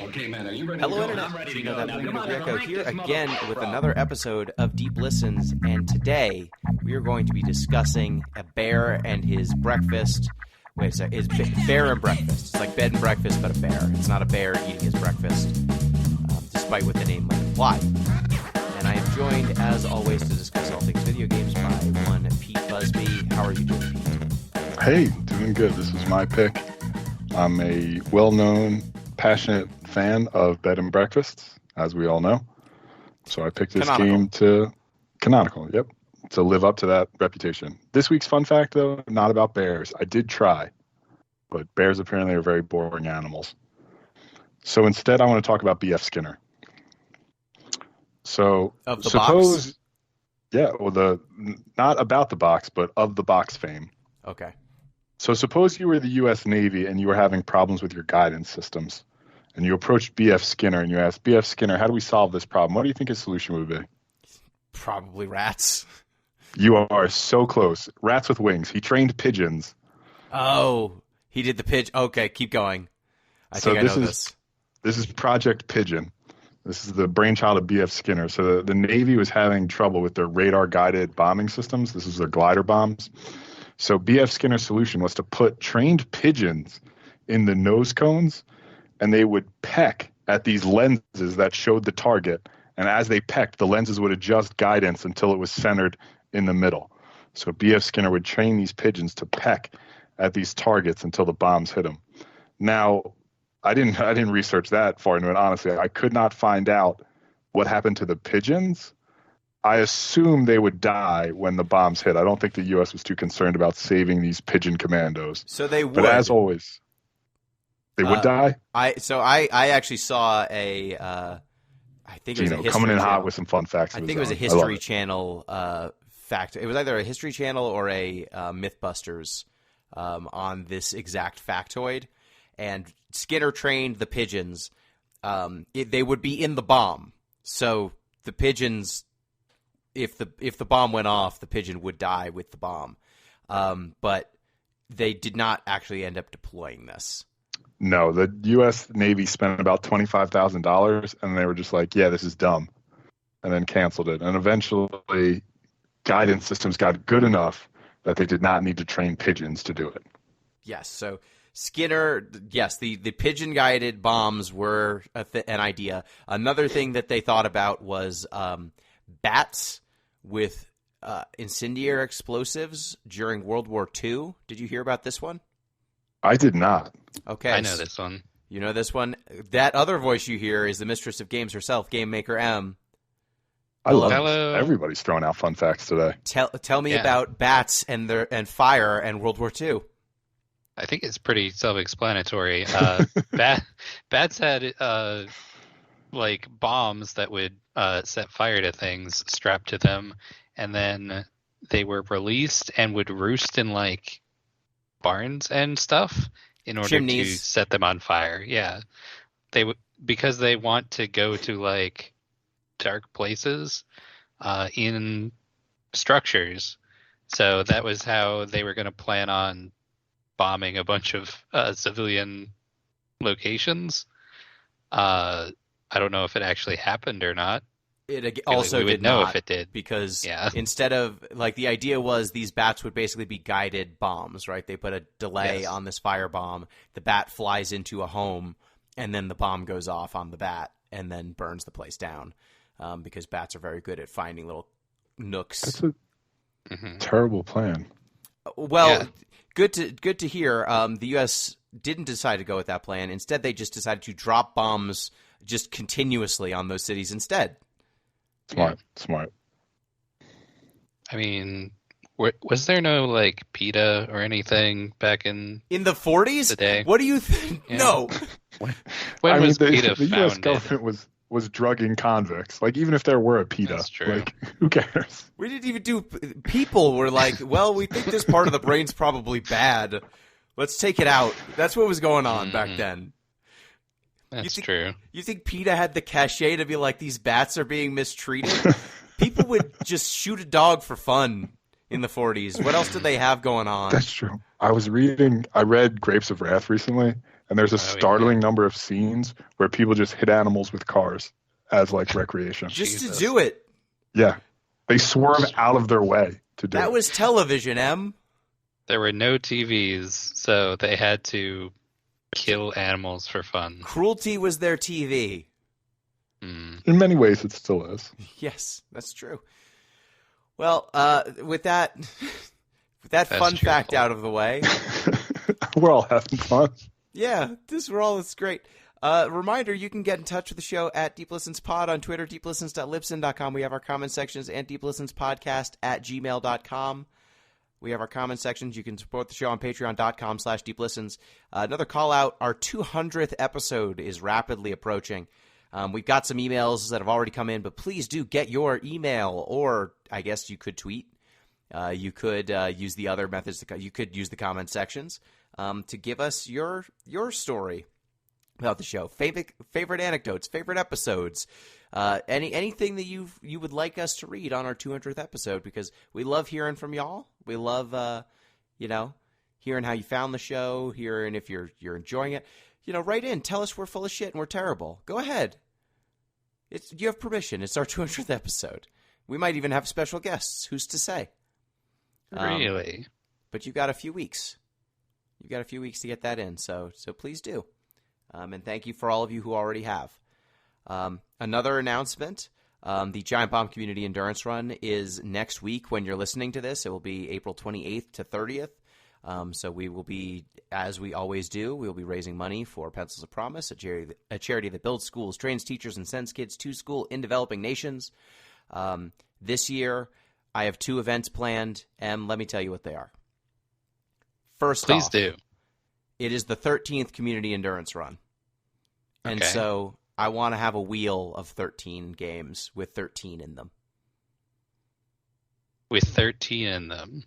Okay, man, are you ready Hello, to go? Internet. I'm ready to Gino, go. that Now, Leader come on, Greco crank here this again motherfucker with up. another episode of Deep Listens, and today we are going to be discussing a bear and his breakfast. Wait a sec, bear and breakfast. It's like bed and breakfast, but a bear. It's not a bear eating his breakfast, despite what the name might imply. And I am joined, as always, to discuss all things video games by one Pete Busby. How are you doing, Pete? Hey, doing good. This was my pick. I'm a well-known, passionate fan of bed and breakfasts, as we all know. So I picked this game to live up to that reputation. This week's fun fact, though, not about bears. I did try, but bears apparently are very boring animals. So instead, I want to talk about B.F. Skinner. So Of the box? Yeah, well, not about the box, but of the box fame. Okay. So suppose you were the U.S. Navy and you were having problems with your guidance systems, and you approached B.F. Skinner and you asked, B.F. Skinner, how do we solve this problem? What do you think his solution would be? Probably rats. You are so close. Rats with wings. He trained pigeons. Oh, he did the pigeon. Okay, keep going. I think I know this. This is Project Pigeon. This is the brainchild of B.F. Skinner. So the Navy was having trouble with their radar-guided bombing systems. This is the glider bombs. So B.F. Skinner's solution was to put trained pigeons in the nose cones, and they would peck at these lenses that showed the target. And as they pecked, the lenses would adjust guidance until it was centered in the middle. So B.F. Skinner would train these pigeons to peck at these targets until the bombs hit them. Now, I didn't research that far into it, honestly. I could not find out what happened to the pigeons. I assume they would die when the bombs hit. I don't think the U.S. was too concerned about saving these pigeon commandos. So they would. But as always, they would die? I actually saw I think it was a Gino, History coming in Channel. hot with some fun facts. I think it was a History Channel fact. It was either a History Channel or a Mythbusters on this exact factoid. And Skinner trained the pigeons. They would be in the bomb. So the pigeons, if the bomb went off, the pigeon would die with the bomb. But they did not actually end up deploying this. No, the U.S. Navy spent about $25,000, and they were just like, yeah, this is dumb, and then canceled it. And eventually, guidance systems got good enough that they did not need to train pigeons to do it. Yes, so Skinner, yes, the pigeon-guided bombs were an idea. Another thing that they thought about was bats with incendiary explosives during World War II. Did you hear about this one? I did not. Okay. I know this one. You know this one? That other voice you hear is the mistress of games herself, Game Maker M. I love Hello. Everybody's throwing out fun facts today. Tell me about bats and fire and World War II. I think it's pretty self-explanatory. Bats had like bombs that would set fire to things strapped to them, and then they were released and would roost in like barns and stuff in order Chimneys. to set them on fire. Yeah, because they want to go to like dark places in structures. So that was how they were going to plan on bombing a bunch of civilian locations. I don't know if it actually happened or not. It also we would did know not, if it did, because yeah. Instead of, like, the idea was these bats would basically be guided bombs, right? They put a delay on this firebomb. The bat flies into a home, and then the bomb goes off on the bat and then burns the place down, because bats are very good at finding little nooks. That's a terrible plan. Well, Yeah. good to hear. The U.S. didn't decide to go with that plan. Instead, they just decided to drop bombs just continuously on those cities instead. Smart. I mean, was there no like PETA or anything back in the 40s? the day? What do you think? Yeah. No. When was the PETA U.S. founded? government was drugging convicts. Like, even if there were a PETA, That's true. like, who cares? We didn't even do. People were like, well, we think this part of the brain's probably bad. Let's take it out. That's what was going on back then. That's true. You think PETA had the cachet to be like, these bats are being mistreated? People would just shoot a dog for fun in the 40s. What else did they have going on? That's true. I read Grapes of Wrath recently, And there's a Oh, yeah. startling number of scenes where people just hit animals with cars as like recreation. Just Jesus. to do it. Yeah. They swerve out of their way to do That it. was television, Em. There were no TVs, so they had to kill animals for fun. Cruelty was their TV. Mm. In many ways, it still is. Yes, that's true. Well, with that fun cheerful. fact out of the way, We're all having fun. yeah, it's great. Reminder, you can get in touch with the show at Deep Listens Pod on Twitter, deeplistens.libsyn.com. We have our comment sections and deeplistenspodcast@gmail.com. We have our comment sections. You can support the show on patreon.com/deeplistens. Another call out, our 200th episode is rapidly approaching. We've got some emails that have already come in, but please do get your email, or I guess you could tweet. You could use the other methods. You could use the comment sections to give us your story about the show, favorite anecdotes, favorite episodes, anything that you would like us to read on our 200th episode, because we love hearing from y'all. We love hearing how you found the show, hearing if you're enjoying it. Write in, tell us we're full of shit and we're terrible. Go ahead. You have permission. It's our 200th episode. We might even have special guests. Who's to say? Really? But you've got a few weeks. You've got a few weeks to get that in, so please do. And thank you for all of you who already have. Another announcement, the Giant Bomb Community Endurance Run is next week when you're listening to this. It will be April 28th to 30th. So we will be, as we always do, we will be raising money for Pencils of Promise, a charity that builds schools, trains teachers, and sends kids to school in developing nations. This year, I have 2 events planned, and let me tell you what they are. First Please off, do. it is the 13th Community Endurance Run. And Okay. so I want to have a wheel of 13 games with 13 in them. With 13 in them.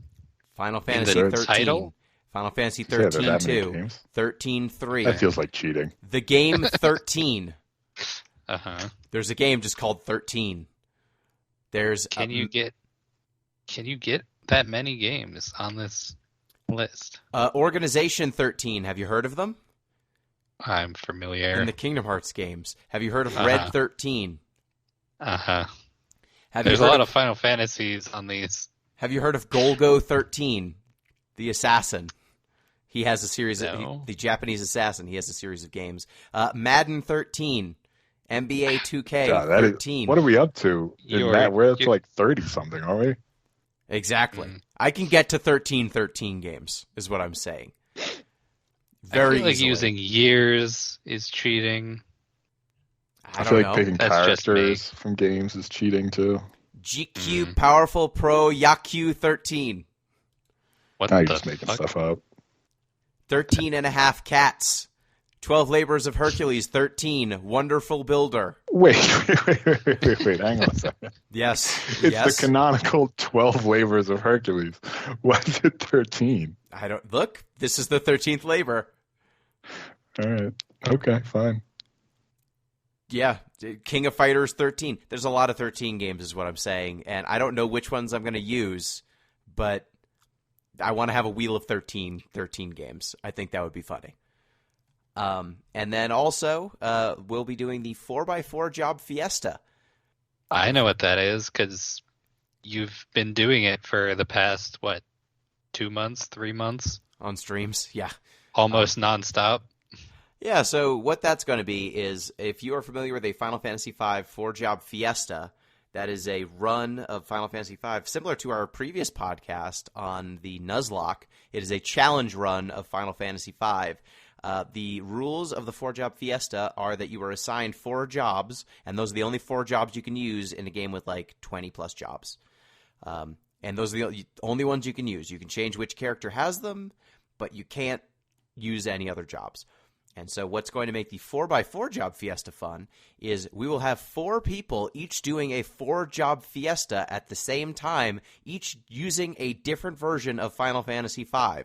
Final In Fantasy the 13. title? Final Fantasy Yeah, there are 13 that many 2. games. 13 3. That feels like cheating. The game 13. Uh-huh. There's a game just called 13. There's Can you get that many games on this list? Organization 13. Have you heard of them? I'm familiar. In the Kingdom Hearts games. Have you heard of Uh-huh. Red 13? Uh-huh. Have There's you a heard lot of Final Fantasies on these. Have you heard of Golgo 13, the assassin? He has a series No. of the Japanese assassin. He has a series of games. Madden 13, NBA 2K God, that is, 13. what are we up to? We're up to you're- like 30 something, aren't we? Exactly. Mm. I can get to 13 games, is what I'm saying. Very I feel like easily. using years is cheating. I feel don't like know. picking That's just characters from games is cheating too. GQ Powerful Pro Yaku 13. What Now you're the just making fuck? stuff up. 13 and a half cats. 12 Labors of Hercules 13. Wonderful Builder. Wait, hang on a second. Yes. It's yes. the canonical 12 labors of Hercules. What's it 13? I don't look. This is the 13th labor. All right. Okay, fine. Yeah, King of Fighters 13. There's a lot of 13 games is what I'm saying, and I don't know which ones I'm going to use, but I want to have a wheel of 13 games. I think that would be funny. And then also, we'll be doing the 4x4 Job Fiesta. I know what that is because you've been doing it for the past, 2 months, 3 months? On streams, yeah. Almost nonstop. Yeah, so what that's going to be is, if you are familiar with a Final Fantasy V 4-Job Fiesta, that is a run of Final Fantasy V, similar to our previous podcast on the Nuzlocke. It is a challenge run of Final Fantasy V. The rules of the 4-Job Fiesta are that you are assigned 4 jobs, and those are the only 4 jobs you can use in a game with like 20-plus jobs. And those are the only ones you can use. You can change which character has them, but you can't use any other jobs. And so what's going to make the 4x4 Job Fiesta fun is we will have 4 people each doing a 4-job fiesta at the same time, each using a different version of Final Fantasy V.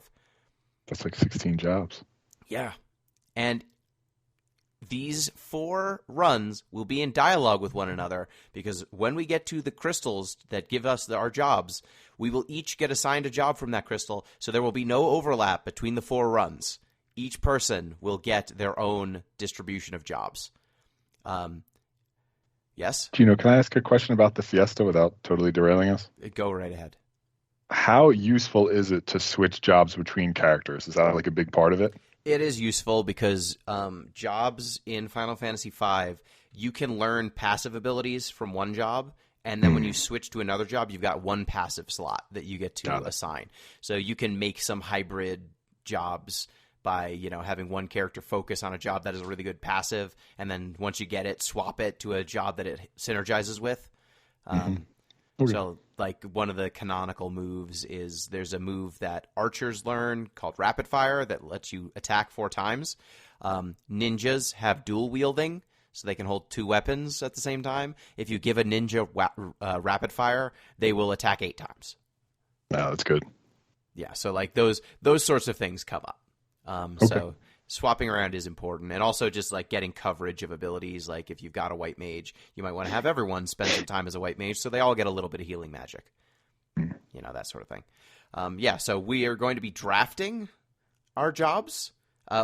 That's like 16 jobs. Yeah. And these 4 runs will be in dialogue with one another, because when we get to the crystals that give us our jobs, we will each get assigned a job from that crystal, so there will be no overlap between the 4 runs. each person will get their own distribution of jobs. Yes? Gino, can I ask a question about the Fiesta without totally derailing us? Go right ahead. How useful is it to switch jobs between characters? Is that like a big part of it? It is useful because jobs in Final Fantasy V, you can learn passive abilities from one job, and then when you switch to another job, you've got one passive slot that you get to assign. So you can make some hybrid jobs by, having one character focus on a job that is a really good passive, and then once you get it, swap it to a job that it synergizes with. Okay. So, like, one of the canonical moves is there's a move that archers learn called Rapid Fire that lets you attack 4 times. Ninjas have dual wielding, so they can hold 2 weapons at the same time. If you give a ninja Rapid Fire, they will attack 8 times. No, that's good. Yeah, so, like, those sorts of things come up. So swapping around is important, and also just like getting coverage of abilities. Like if you've got a white mage, you might want to have everyone spend some time as a white mage so they all get a little bit of healing magic, that sort of thing. So we are going to be drafting our jobs.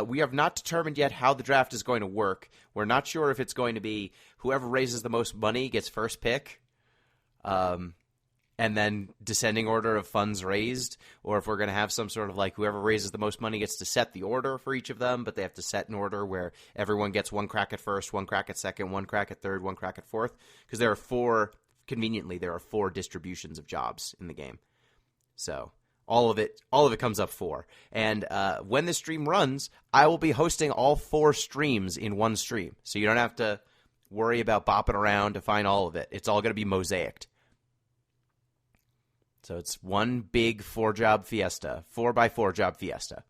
We have not determined yet how the draft is going to work. We're not sure if it's going to be whoever raises the most money gets first pick, and then descending order of funds raised, or if we're going to have some sort of like whoever raises the most money gets to set the order for each of them, but they have to set an order where everyone gets 1 crack at first, 1 crack at second, 1 crack at third, 1 crack at fourth, because there are 4 distributions of jobs in the game. So all of it comes up 4. And when the stream runs, I will be hosting all 4 streams in one stream, so you don't have to worry about bopping around to find all of it. It's all going to be mosaicked. So it's one big 4-job fiesta, 4x4 job fiesta.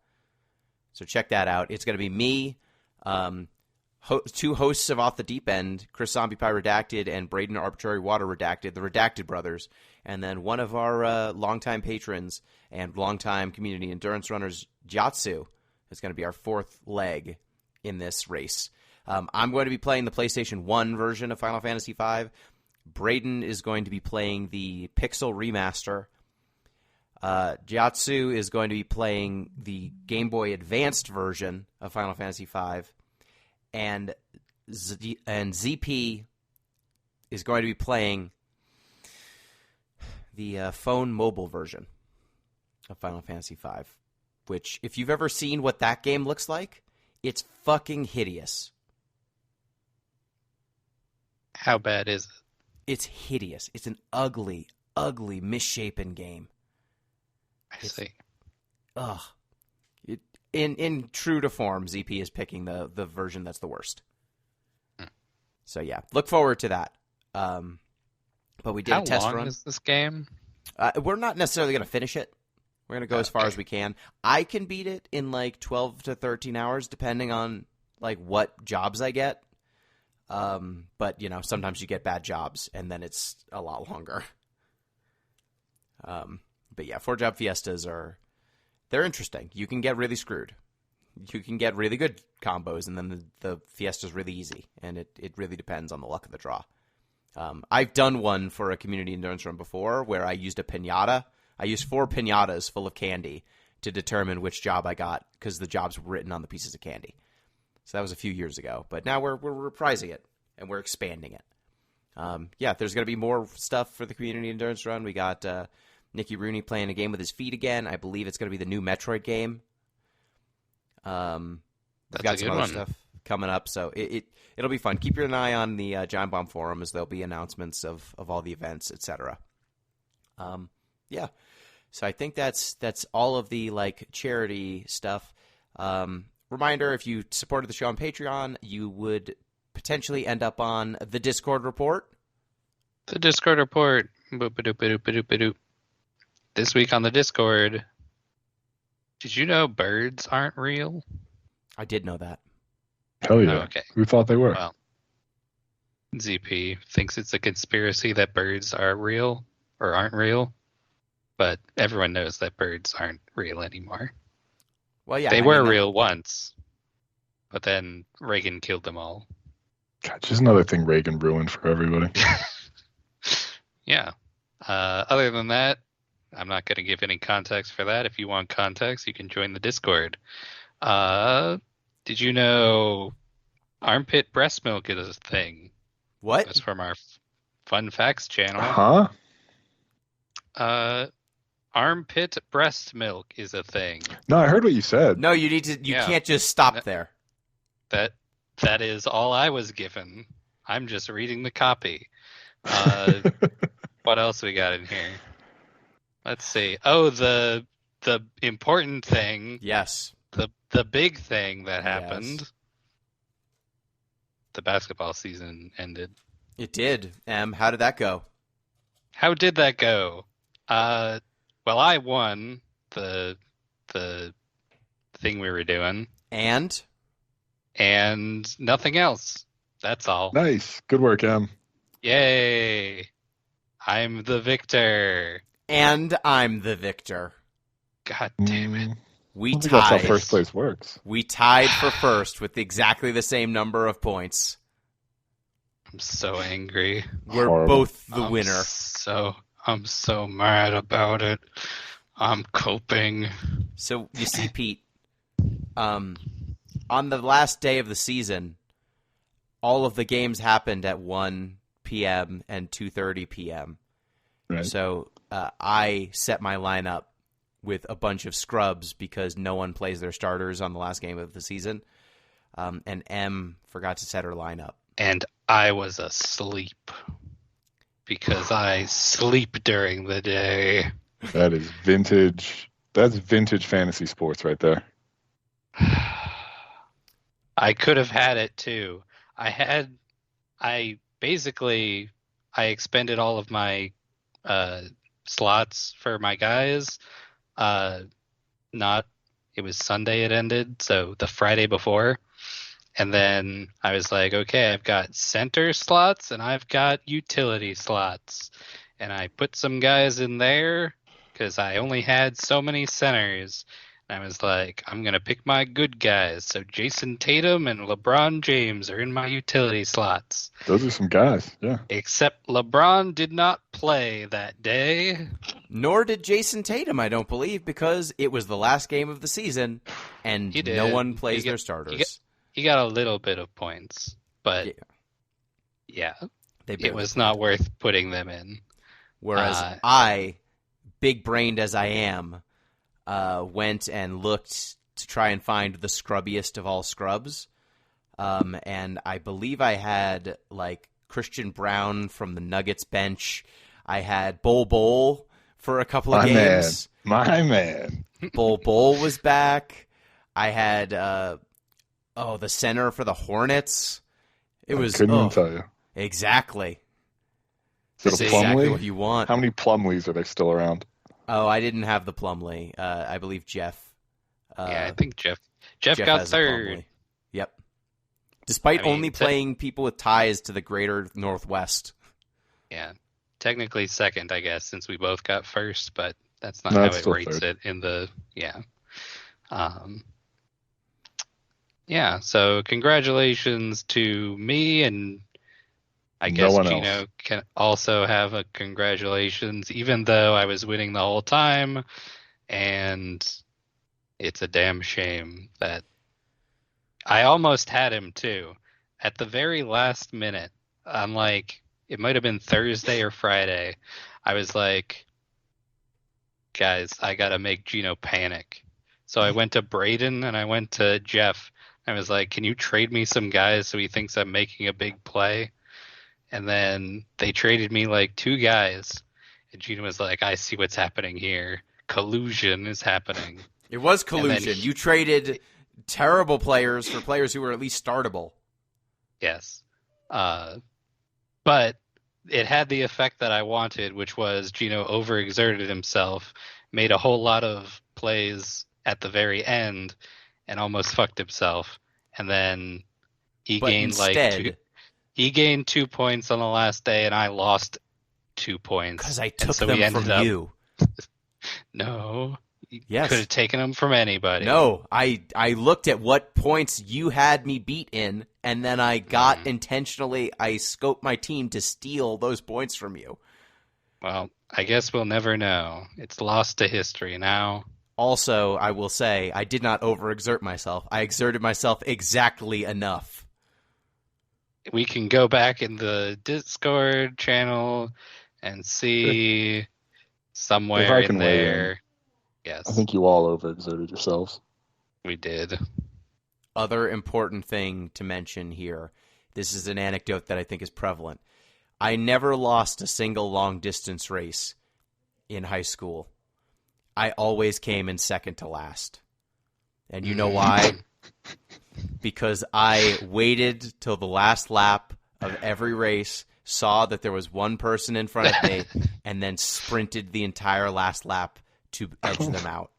So check that out. It's going to be me, 2 hosts of Off the Deep End, Chris Zombie Pie Redacted and Braden Arbitrary Water Redacted, the Redacted brothers, and then one of our longtime patrons and longtime community endurance runners, Jatsu, is going to be our 4th leg in this race. I'm going to be playing the PlayStation 1 version of Final Fantasy V. Braden is going to be playing the Pixel Remaster. Jatsu is going to be playing the Game Boy Advanced version of Final Fantasy V. And ZP is going to be playing the phone mobile version of Final Fantasy V. Which, if you've ever seen what that game looks like, it's fucking hideous. How bad is it? It's hideous. It's an ugly, ugly, misshapen game. I see. Ugh. In true to form, ZP is picking the version that's the worst. So yeah, look forward to that. But we did a test run. How long is this game? We're not necessarily going to finish it. We're going to go as far as we can. I can beat it in like 12 to 13 hours, depending on like what jobs I get. But sometimes you get bad jobs, and then it's a lot longer. But yeah, 4-job fiestas they're interesting. You can get really screwed. You can get really good combos, and then the fiesta's really easy, and it really depends on the luck of the draw. I've done one for a community endurance run before where I used a piñata. I used 4 piñatas full of candy to determine which job I got, because the jobs were written on the pieces of candy. So that was a few years ago, but now we're reprising it, and we're expanding it. There's going to be more stuff for the community endurance run. We got Nicky Rooney playing a game with his feet again. I believe it's going to be the new Metroid game. We've got some other stuff coming up, so it'll be fun. Keep your eye on the Giant Bomb forum, as there'll be announcements of all the events, etc. So I think that's all of the like charity stuff. Reminder, if you supported the show on Patreon, you would potentially end up on the Discord report. The Discord report. Boop-a-doop-a-doop-a-doop-a-doop. This week on the Discord, did you know birds aren't real? I did know that. Hell yeah. Oh, okay. Who thought they were? Well, ZP thinks it's a conspiracy that birds are real or aren't real, but everyone knows that birds aren't real anymore. Well, yeah, they were real once, but then Reagan killed them all. God, just another thing Reagan ruined for everybody. Yeah. Other than that, I'm not going to give any context for that. If you want context, you can join the Discord. Did you know armpit breast milk is a thing? What? That's from our Fun Facts channel. Huh? Armpit breast milk is a thing. No, I heard what you said. No, you need to. You Yeah. can't just stop there. That is all I was given. I'm just reading the copy. What else we got in here? Let's see. Oh, the important thing. Yes. The big thing that Yes. happened. The basketball season ended. It did. How did that go? How did that go? Well, I won the thing we were doing, And nothing else. That's all. Nice. Good work, Em. Yay! I'm the victor. I'm the victor. God damn it. We I think that's how tied. first place works. We tied for first with exactly the same number of points. I'm so angry. We're Horrible. both the winner. I'm so mad about it. I'm coping. So you see, Pete, on the last day of the season, all of the games happened at 1 p.m. and 2:30 p.m. Right. So I set my lineup with a bunch of scrubs because no one plays their starters on the last game of the season. And M forgot to set her lineup. And I was asleep because I sleep during the day. That is vintage. That's vintage fantasy sports right there. I could have had it too. I expended all of my slots for my guys. It was Sunday it ended, so the Friday before. And then I was like, okay, I've got center slots and I've got utility slots. And I put some guys in there because I only had so many centers. And I was like, I'm going to pick my good guys. So Jason Tatum and LeBron James are in my utility slots. Those are some guys. Yeah. Except LeBron did not play that day. Nor did Jason Tatum, I don't believe, because it was the last game of the season and He did. no one plays He their got- starters. He got a little bit of points, but yeah, They it barely was played. not worth putting them in. Whereas I, big-brained as I am, went and looked to try and find the scrubbiest of all scrubs. And I believe I had, like, Christian Brown from the Nuggets bench. I had Bol for a couple of games. My man. Bol was back. I had, the center for the Hornets. It was Couldn't even tell you. exactly. Is it That's a exactly Plumlee? what you want. How many Plumlees are there still around? Oh, I didn't have the Plumlee. I believe Jeff. Yeah, I think Jeff Jeff got has the third. Plumlee. Yep. Despite I mean, only playing people with ties to the greater Northwest. Yeah, technically second, I guess, since we both got first, but that's not No, how it's it still rates third. it in the Yeah, so congratulations to me, and I No guess one Gino else. can also have a congratulations, even though I was winning the whole time, and it's a damn shame that I almost had him too. At the very last minute, I'm like, it might have been Thursday or Friday, I was like, guys, I gotta make Gino panic. So I went to Braden and I went to Jeff. I was like, can you trade me some guys so he thinks I'm making a big play? And then they traded me like 2 guys. And Gino was like, I see what's happening here. Collusion is happening. It was then collusion. You traded terrible players for players who were at least startable. Yes. But it had the effect that I wanted, which was Gino overexerted himself, made a whole lot of plays at the very end, and almost fucked himself. And then he But gained instead, he gained 2 points on the last day, and I lost 2 points. because I And took so we them ended from up, you. No. You Yes. could have taken them from anybody. No, I looked at what points you had me beat in, and then I got intentionally, I scoped my team to steal those points from you. Well, I guess we'll never know. It's lost to history now. Also, I will say I did not overexert myself. I exerted myself exactly enough. We can go back in the Discord channel and see If somewhere I in can weigh in, there. I Yes, think you all overexerted yourselves. we did. Other important thing to mention here, this is an anecdote that I think is prevalent. I never lost a single long-distance race in high school. I always came in second to last. And you know why? Because I waited till the last lap of every race, saw that there was one person in front of me, and then sprinted the entire last lap to edge them out.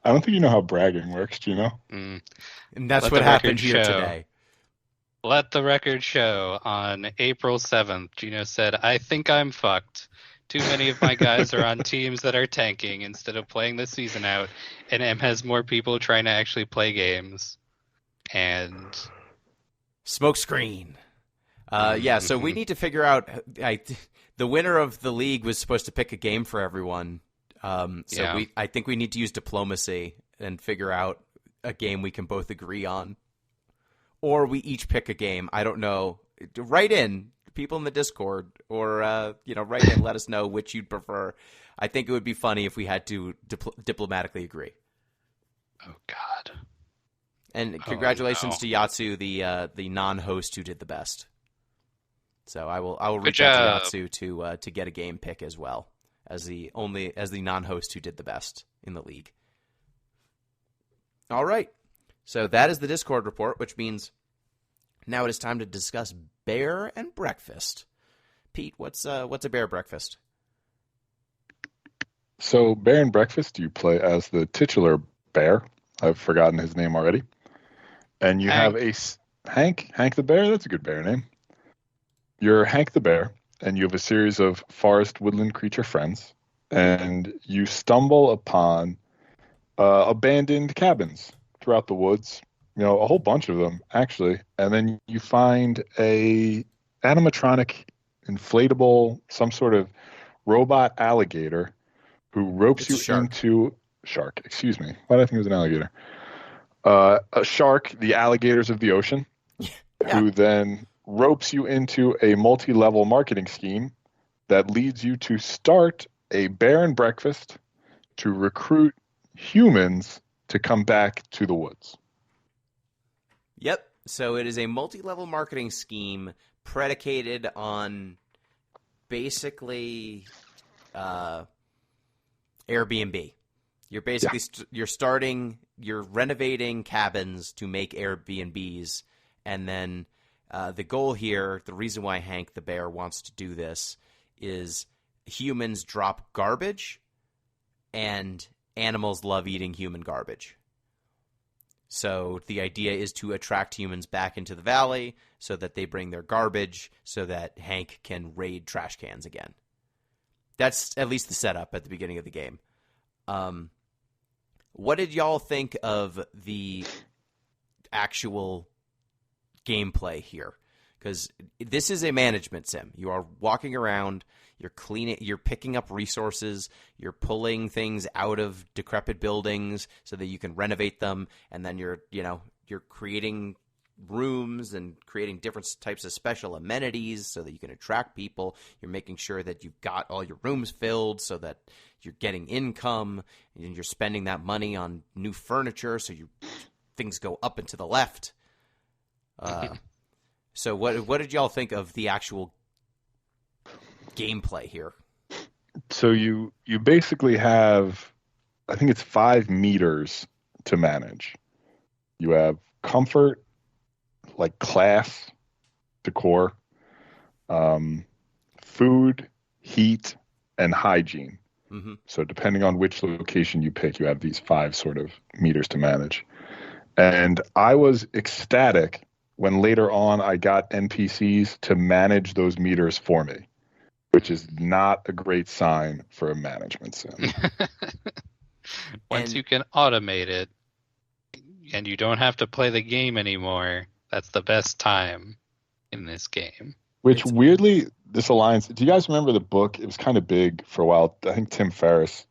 I don't think you know how bragging works, Gino. And that's Let what the happened record here show. today. Let the record show on April 7th, Gino said, I think I'm fucked. Too many of my guys are on teams that are tanking instead of playing the season out, and M has more people trying to actually play games. And Smokescreen. Yeah, so we need to figure out. The winner of the league was supposed to pick a game for everyone. I think we need to use diplomacy and figure out a game we can both agree on, or we each pick a game. I don't know. Write in, people in the Discord, or write in. Let us know which you'd prefer. I think it would be funny if we had to diplomatically agree. oh god. And congratulations to Yatsu, the non-host who did the best. So I will reach out to Yatsu to get a game pick as well as the non-host who did the best in the league. All right, so that is the Discord report, which means now it is time to discuss bear and breakfast. Pete, what's a bear breakfast? So bear and breakfast, you play as the titular bear. I've forgotten his name already. And you have a Hank the bear. That's a good bear name. You're Hank the bear, and you have a series of forest woodland creature friends, and you stumble upon abandoned cabins throughout the woods. A whole bunch of them actually, and then you find a animatronic, inflatable, some sort of robot alligator who ropes you into shark. Excuse me. Why did I think it was an alligator? A shark, the alligators of the ocean, who then ropes you into a multi-level marketing scheme that leads you to start a bear and breakfast to recruit humans to come back to the woods. Yep. So it is a multi-level marketing scheme predicated on basically Airbnb. You're basically you're renovating cabins to make Airbnbs, and then the goal here, the reason why Hank the bear wants to do this, is humans drop garbage, and animals love eating human garbage. So the idea is to attract humans back into the valley so that they bring their garbage so that Hank can raid trash cans again. That's at least the setup at the beginning of the game. What did y'all think of the actual gameplay here? Because this is a management sim. You are walking around, you're cleaning, you're picking up resources, you're pulling things out of decrepit buildings so that you can renovate them, and then you're creating rooms and creating different types of special amenities so that you can attract people. You're making sure that you've got all your rooms filled so that you're getting income, and you're spending that money on new furniture so things go up and to the left. So what did y'all think of the actual gameplay here? So you basically have, I think it's 5 meters to manage. You have comfort, like class, decor, food, heat, and hygiene. Mm-hmm. So depending on which location you pick, you have these 5 sort of meters to manage. And I was ecstatic when later on I got NPCs to manage those meters for me, which is not a great sign for a management sim. Once you can automate it and you don't have to play the game anymore, that's the best time in this game. Which weirdly, this aligns. Do you guys remember the book? It was kind of big for a while. I think Tim Ferriss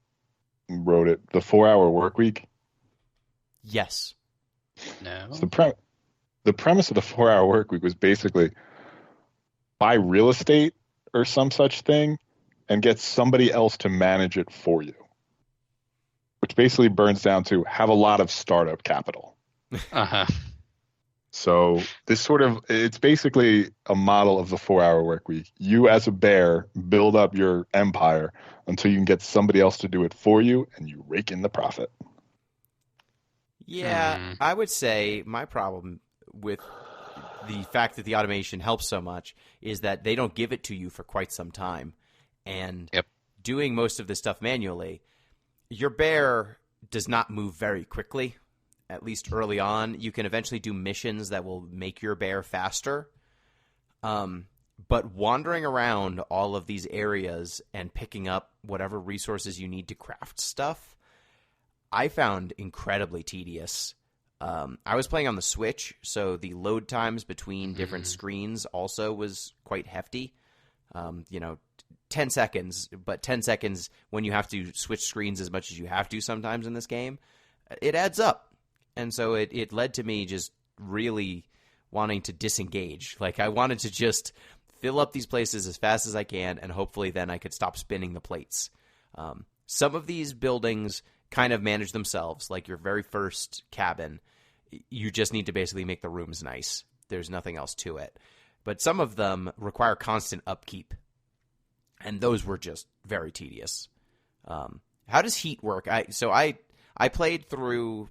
wrote it. The 4-Hour Work Week. Yes. No. So the premise of the 4-Hour Work Week was basically buy real estate or some such thing and get somebody else to manage it for you, which basically burns down to have a lot of startup capital. Uh-huh. So it's basically a model of the 4-Hour Work Week. You as a bear build up your empire until you can get somebody else to do it for you, and you rake in the profit. Yeah, I would say my problem with the fact that the automation helps so much is that they don't give it to you for quite some time. And doing most of this stuff manually, your bear does not move very quickly. At least early on, you can eventually do missions that will make your bear faster. But wandering around all of these areas and picking up whatever resources you need to craft stuff, I found incredibly tedious. I was playing on the Switch, so the load times between different screens also was quite hefty. 10 seconds, but 10 seconds when you have to switch screens as much as you have to sometimes in this game, it adds up. And so it led to me just really wanting to disengage. Like, I wanted to just fill up these places as fast as I can, and hopefully then I could stop spinning the plates. Some of these buildings kind of manage themselves, like your very first cabin. You just need to basically make the rooms nice. There's nothing else to it. But some of them require constant upkeep, and those were just very tedious. How does heat work? I played through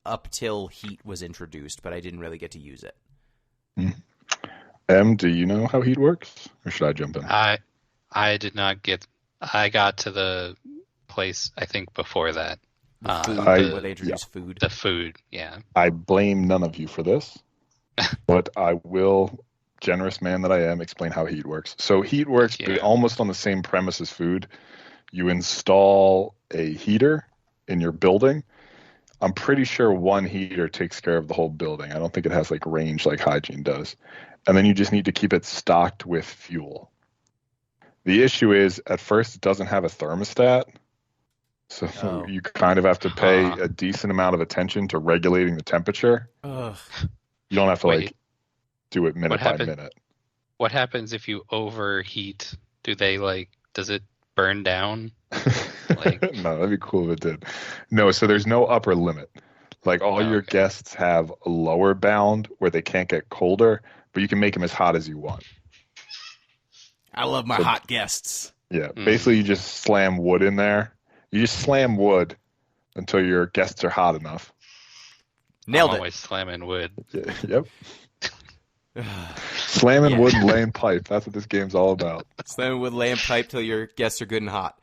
up till heat was introduced, but I didn't really get to use it. Do you know how heat works, or should I jump in? I did not get. I got to the place, I think, before that. Where they introduced food. The food, yeah. I blame none of you for this, but I will, generous man that I am, explain how heat works. So heat works almost on the same premise as food. You install a heater in your building. I'm pretty sure one heater takes care of the whole building. I don't think it has like range like hygiene does. And then you just need to keep it stocked with fuel. The issue is, at first, it doesn't have a thermostat. So you kind of have to pay a decent amount of attention to regulating the temperature. You don't have to do it minute by minute. What happens if you overheat? Does it burn down? No, that'd be cool if it did. No, so there's no upper limit. Like, all your guests have a lower bound where they can't get colder, but you can make them as hot as you want. I love my hot guests. Yeah, basically you just slam wood in there. You just slam wood until your guests are hot enough. Nailed it. Always slamming wood. Yep. Slamming wood and laying pipe. That's what this game's all about. Slamming wood, laying pipe till your guests are good and hot.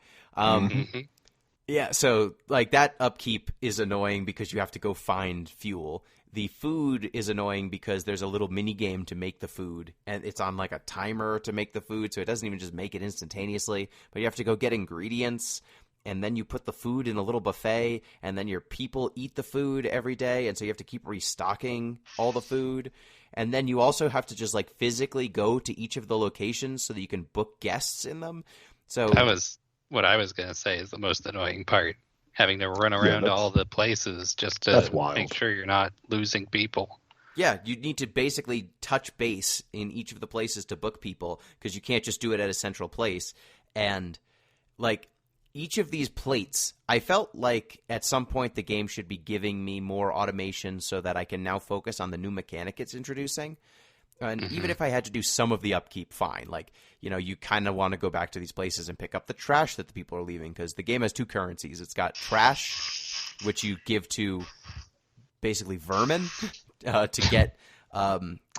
Yeah, so that upkeep is annoying because you have to go find fuel. The food is annoying because there's a little mini game to make the food, and it's on a timer to make the food, so it doesn't even just make it instantaneously, but you have to go get ingredients, and then you put the food in a little buffet, and then your people eat the food every day, and so you have to keep restocking all the food. And then you also have to just physically go to each of the locations so that you can book guests in them. So that was what I was going to say is the most annoying part. Having to run around to all the places just to make sure you're not losing people. Yeah, you need to basically touch base in each of the places to book people because you can't just do it at a central place. And each of these plates, I felt like at some point the game should be giving me more automation so that I can now focus on the new mechanic it's introducing. And even if I had to do some of the upkeep, fine. You kind of want to go back to these places and pick up the trash that the people are leaving because the game has two currencies. It's got trash, which you give to basically vermin to get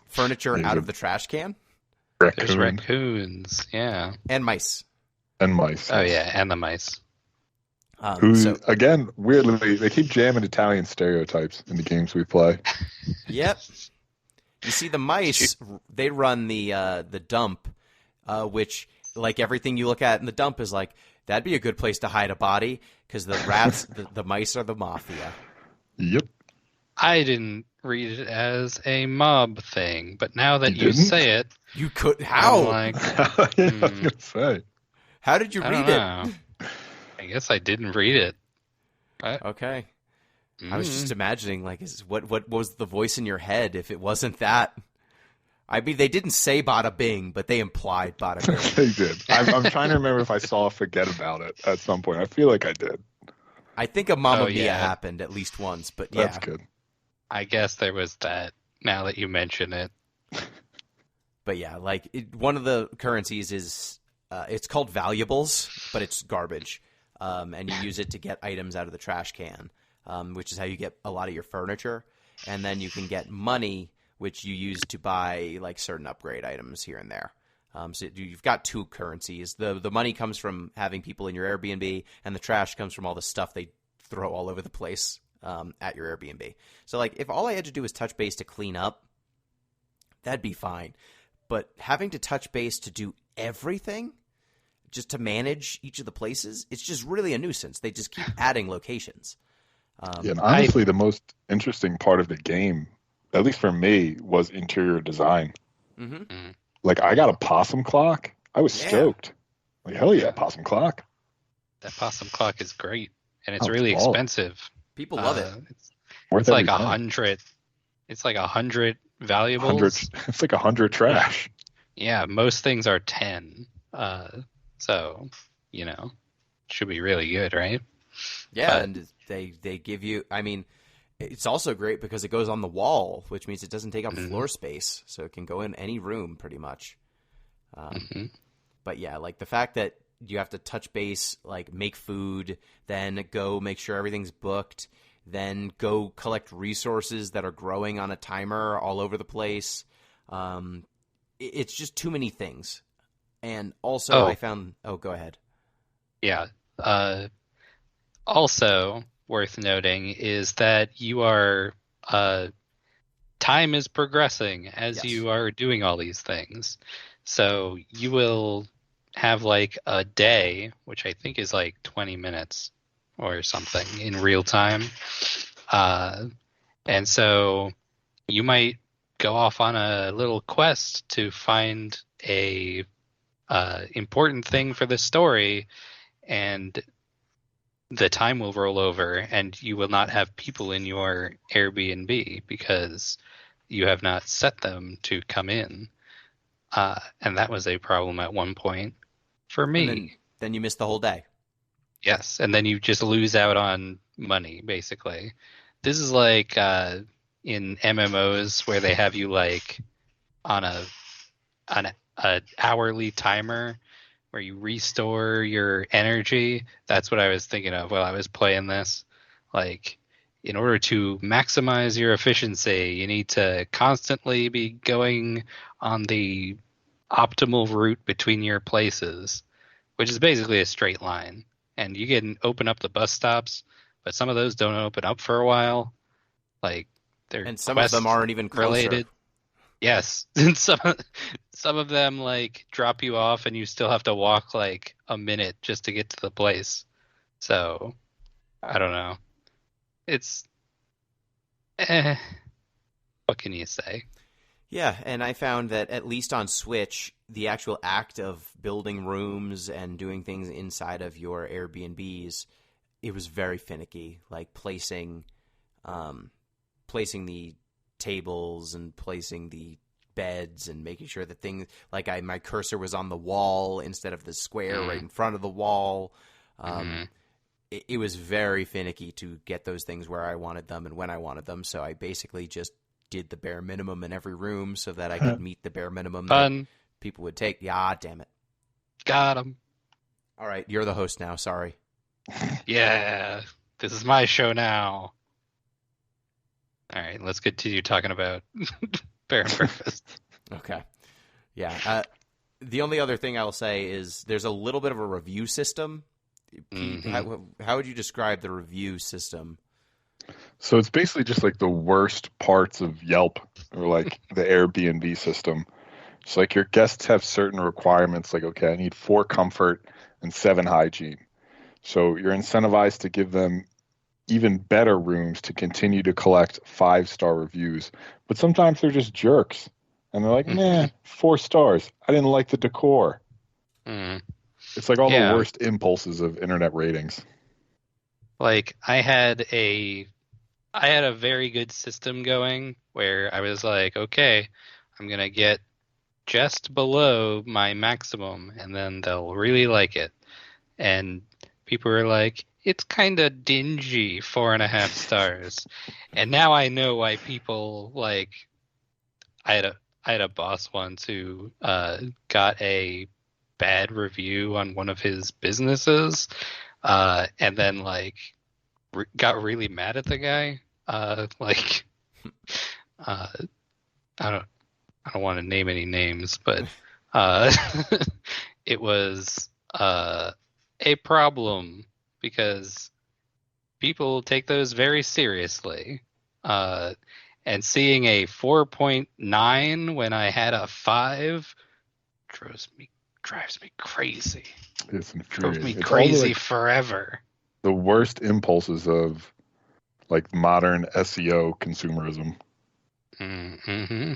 furniture out of the trash can. There's raccoons, yeah. And mice. Oh, yeah, and the mice. Again, weirdly, they keep jamming Italian stereotypes in the games we play. Yep. You see, the mice, they run the dump, which, everything you look at in the dump is that'd be a good place to hide a body, because the rats, the mice are the mafia. Yep. I didn't read it as a mob thing, but now that you say it... You could... How? I was going to say. How did you read it? I guess I didn't read it. Okay. I was just imagining, like, what was the voice in your head if it wasn't that? I mean, they didn't say bada bing, but they implied bada bing. They did. I'm trying to remember if I saw Forget About It at some point. I feel like I did. I think a Mamma Mia happened at least once, but yeah. That's good. I guess there was that, now that you mention it. But yeah, like, one of the currencies is, it's called valuables, but it's garbage. And you use it to get items out of the trash can, which is how you get a lot of your furniture. And then you can get money, which you use to buy, like, certain upgrade items here and there. So you've got two currencies. The money comes from having people in your Airbnb, and the trash comes from all the stuff they throw all over the place at your Airbnb. So, like, if all I had to do was touch base to clean up, that'd be fine. But having to touch base to do everything, just to manage each of the places, it's just really a nuisance. They just keep adding locations. And honestly, the most interesting part of the game, at least for me, was interior design. Mm-hmm. Like, I got a possum clock. I was stoked. Like, hell yeah, possum clock. That possum clock is great, and it's really expensive. People love it. It's like 100. It's like 100 valuables. It's like 100 trash. Yeah, most things are 10. So, should be really good, right? Yeah, and they give you, I mean, it's also great because it goes on the wall, which means it doesn't take up floor space, so it can go in any room pretty much. But yeah, like the fact that you have to touch base, like make food, then go make sure everything's booked, then go collect resources that are growing on a timer all over the place. It's just too many things. And also I found... Oh, go ahead. Yeah. Also worth noting is that you are... time is progressing as you are doing all these things. So you will have like a day, which I think is like 20 minutes or something in real time. And so you might go off on a little quest to find a important thing for the story, and the time will roll over and you will not have people in your Airbnb because you have not set them to come in. And that was a problem at one point for me. And then you miss the whole day. Yes, and then you just lose out on money, basically. This is like in MMOs where they have you like on an hourly timer where you restore your energy. That's what I was thinking of while I was playing this. Like, in order to maximize your efficiency, you need to constantly be going on the optimal route between your places, which is basically a straight line. And you can open up the bus stops, but some of those don't open up for a while. Like, they're and some of them aren't even closer. Related. Yes, and some of them like drop you off, and you still have to walk like a minute just to get to the place. So, I don't know. It's, what can you say? Yeah, and I found that at least on Switch, the actual act of building rooms and doing things inside of your Airbnbs, it was very finicky. Like placing the tables and placing the beds and making sure that things like my cursor was on the wall instead of the square right in front of the wall. It was very finicky to get those things where I wanted them and when I wanted them. So I basically just did the bare minimum in every room so that I could meet the bare minimum that people would take. Yeah, damn it. Got him. All right, you're the host now. Sorry. Yeah, this is my show now. All right, let's continue talking about Bear and Breakfast. Okay. Yeah. The only other thing I'll say is there's a little bit of a review system. How would you describe the review system? So it's basically just like the worst parts of Yelp or like the Airbnb system. It's like your guests have certain requirements, like, okay, I need 4 comfort and 7 hygiene. So you're incentivized to give them even better rooms to continue to collect 5-star reviews. But sometimes they're just jerks. And they're like, nah, 4 stars. I didn't like the decor. It's like all the worst impulses of internet ratings. Like I had a very good system going where I was like, okay, I'm gonna get just below my maximum, and then they'll really like it. And people were like, it's kind of dingy, 4.5 stars. And now I know why people like. I had a I had a boss once who got a bad review on one of his businesses, and then like got really mad at the guy. Like uh, I don't I don't want to name any names, but uh, it was a problem because people take those very seriously. Uh, and seeing a 4.9 when I had a 5 drives me crazy. It's Drove me infuriating. It's all crazy forever. the worst impulses of like modern SEO consumerism. Mm-hmm.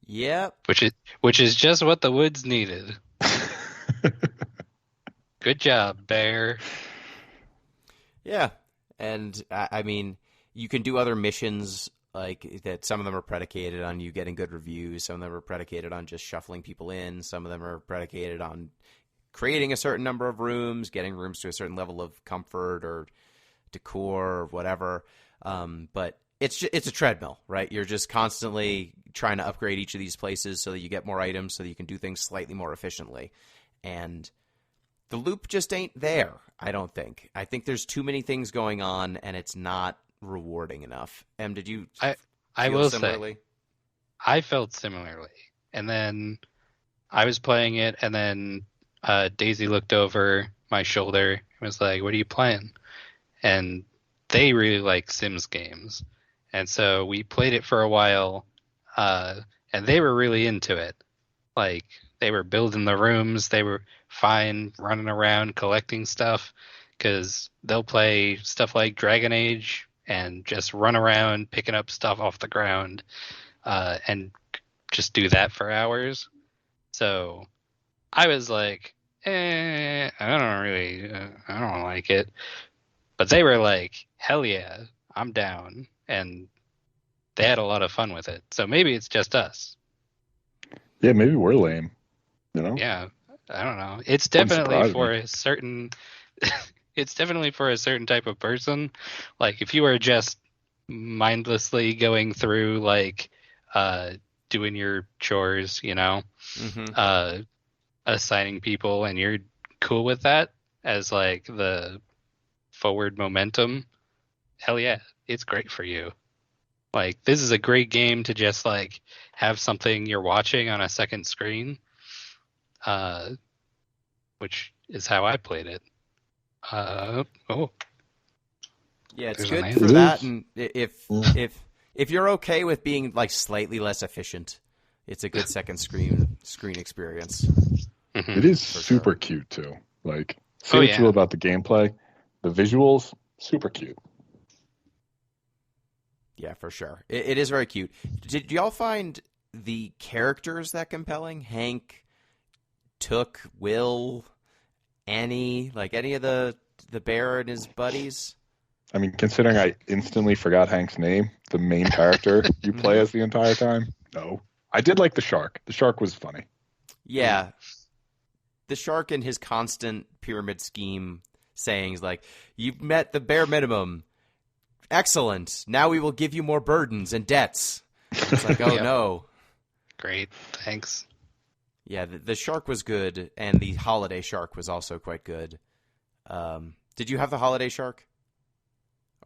Yep. Which is just what the woods needed. Good job, Bear. Yeah, and I mean, you can do other missions like that. Some of them are predicated on you getting good reviews. Some of them are predicated on just shuffling people in. Some of them are predicated on creating a certain number of rooms, getting rooms to a certain level of comfort or decor or whatever. But it's a treadmill, right? You're just constantly trying to upgrade each of these places so that you get more items, so that you can do things slightly more efficiently. And the loop just ain't there, I don't think. I think there's too many things going on, and it's not rewarding enough. Did you I feel will similarly? say I felt similarly. And then I was playing it, and then Daisy looked over my shoulder and was like, "What are you playing?" And they really like Sims games, and so we played it for a while, and they were really into it. Like they were building the rooms, they were fine running around collecting stuff, because they'll play stuff like Dragon Age and just run around picking up stuff off the ground, and just do that for hours. So I was like, I don't like it. But they were like, hell yeah, I'm down. And they had a lot of fun with it. So maybe it's just us. Yeah, maybe we're lame. You know, Yeah, I don't know. It's wouldn't definitely surprise for me. a certain it's definitely for a certain type of person. Like if you are just mindlessly going through like uh doing your chores, Mm-hmm. uh assigning people and you're cool with that as like the forward momentum, hell yeah, it's great for you. Like this is a great game to just like have something you're watching on a second screen, uh, which is how I played it. Oh, Yeah, it's there's an good It for answer. that. is. And Yeah. if you're okay with being like slightly less efficient, it's a good second screen experience It Hmm. is for sure. super cute too. Like, say Oh what you will yeah, about the gameplay, the visuals, super cute. Yeah, for sure. It is very cute. Did y'all find the characters that compelling? Hank, Took, Will, Annie, like any of the bear and his buddies? I mean, considering I instantly forgot Hank's name, the main character you play Hmm. as the entire time, no. I did like the shark. The shark was funny. mm. Yeah, the shark and his constant pyramid scheme sayings like, "You've met the bare minimum. Excellent. Now we will give you more burdens and debts." It's like, oh Yep, no. great, thanks. Yeah, the shark was good, and the holiday shark was also quite good. Did you have the holiday shark,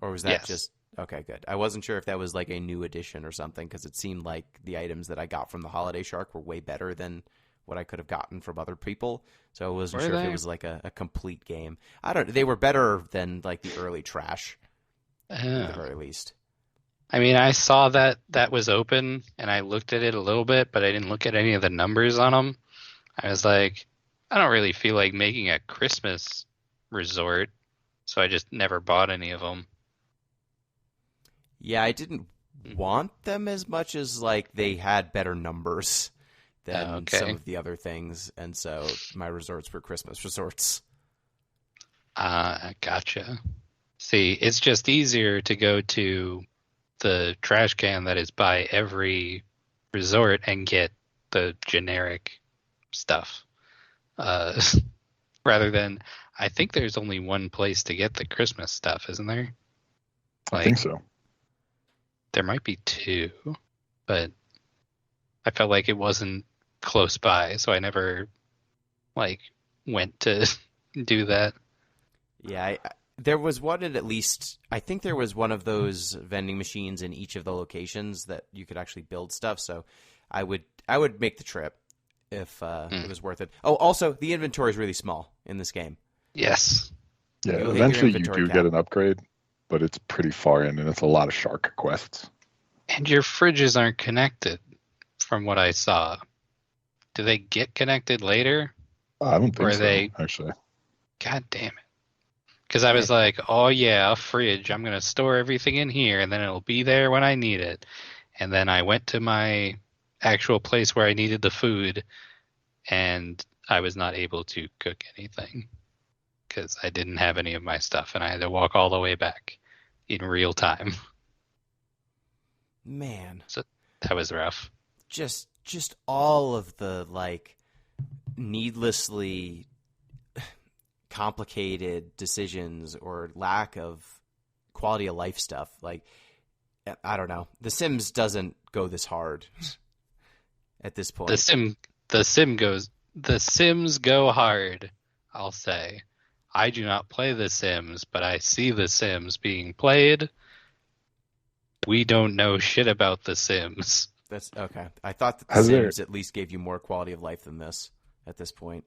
or was that Yes. just okay? Good. I wasn't sure if that was like a new addition or something because it seemed like the items that I got from the holiday shark were way better than what I could have gotten from other people. So I wasn't Were sure if it they? was like a complete game. I don't. They were better than like the early trash, at the Oh. very least. I mean, I saw that that was open, and I looked at it a little bit, but I didn't look at any of the numbers on them. I was like, I don't really feel like making a Christmas resort, so I just never bought any of them. Yeah, I didn't want them as much as like they had better numbers Oh, than some okay. of the other things, and so my resorts were Christmas resorts. Gotcha. See, it's just easier to go to the trash can that is by every resort and get the generic stuff. Uh, rather than, I think there's only one place to get the Christmas stuff, isn't there? I think so. There might be two, but I felt like it wasn't close by, so I never went to do that. Yeah, there was one at least. I think there was one of those vending machines in each of the locations that you could actually build stuff. So I would make the trip if it was worth it. Oh, also the inventory is really small in this game. Yes. Yeah, You'll hit your eventually you inventory do cap. get an upgrade, but it's pretty far in, and it's a lot of shark quests. And your fridges aren't connected, from what I saw. Do they get connected later? I don't Or think are so, they... actually. God damn it. Because I was like, oh yeah, a fridge. I'm going to store everything in here, and then it'll be there when I need it. And then I went to my actual place where I needed the food, and I was not able to cook anything because I didn't have any of my stuff, and I had to walk all the way back in real time. Man, So that was rough. just all of the needlessly complicated decisions or lack of quality of life stuff. I don't know. The Sims doesn't go this hard at this point. The Sims go hard, I'll say. I do not play The Sims, but I see The Sims being played. We don't know shit about The Sims. That's okay. I thought that The Sims at least gave you more quality of life than this at this point.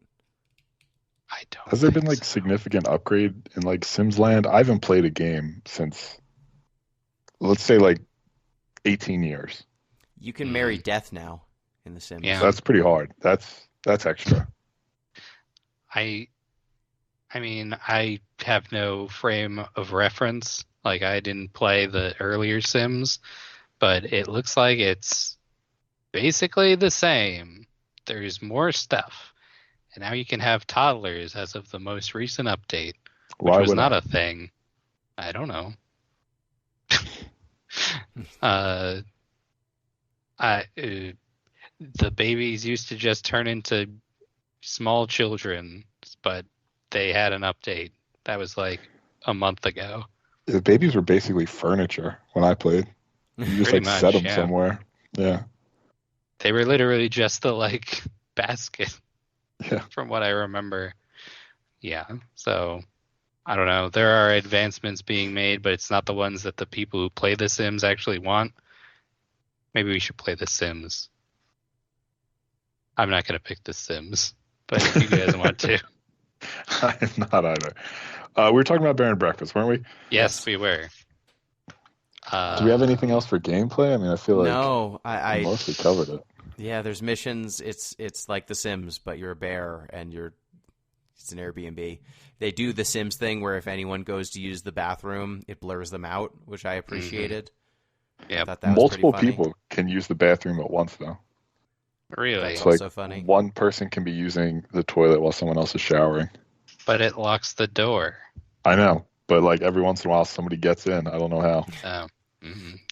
I don't. Has there been significant upgrade in Sims Land? I haven't played a game since, let's say, 18 years. You can marry death now in The Sims. Yeah. That's pretty hard. That's extra. I mean, I have no frame of reference. I didn't play the earlier Sims, but it looks like it's basically the same. There's more stuff. And now you can have toddlers as of the most recent update, which was not a thing. I don't know. The babies used to just turn into small children, but they had an update. That was a month ago. The babies were basically furniture when I played. You just set them somewhere. Yeah. They were literally just the basket. Yeah. From what I remember. Yeah. So I don't know. There are advancements being made, but it's not the ones that the people who play The Sims actually want. Maybe we should play The Sims. I'm not going to pick The Sims, but if you guys want to. I am not either. We were talking about Bear and Breakfast, weren't we? Yes, we were. Do we have anything else for gameplay? I mean, I feel no, I mostly covered it. Yeah, there's missions. It's like The Sims, but you're a bear and it's an Airbnb. They do the Sims thing where if anyone goes to use the bathroom, it blurs them out, which I appreciated. Yeah, multiple people can use the bathroom at once, though. Really? That's also funny. One person can be using the toilet while someone else is showering. But it locks the door. I know, but every once in a while somebody gets in. I don't know how. Oh,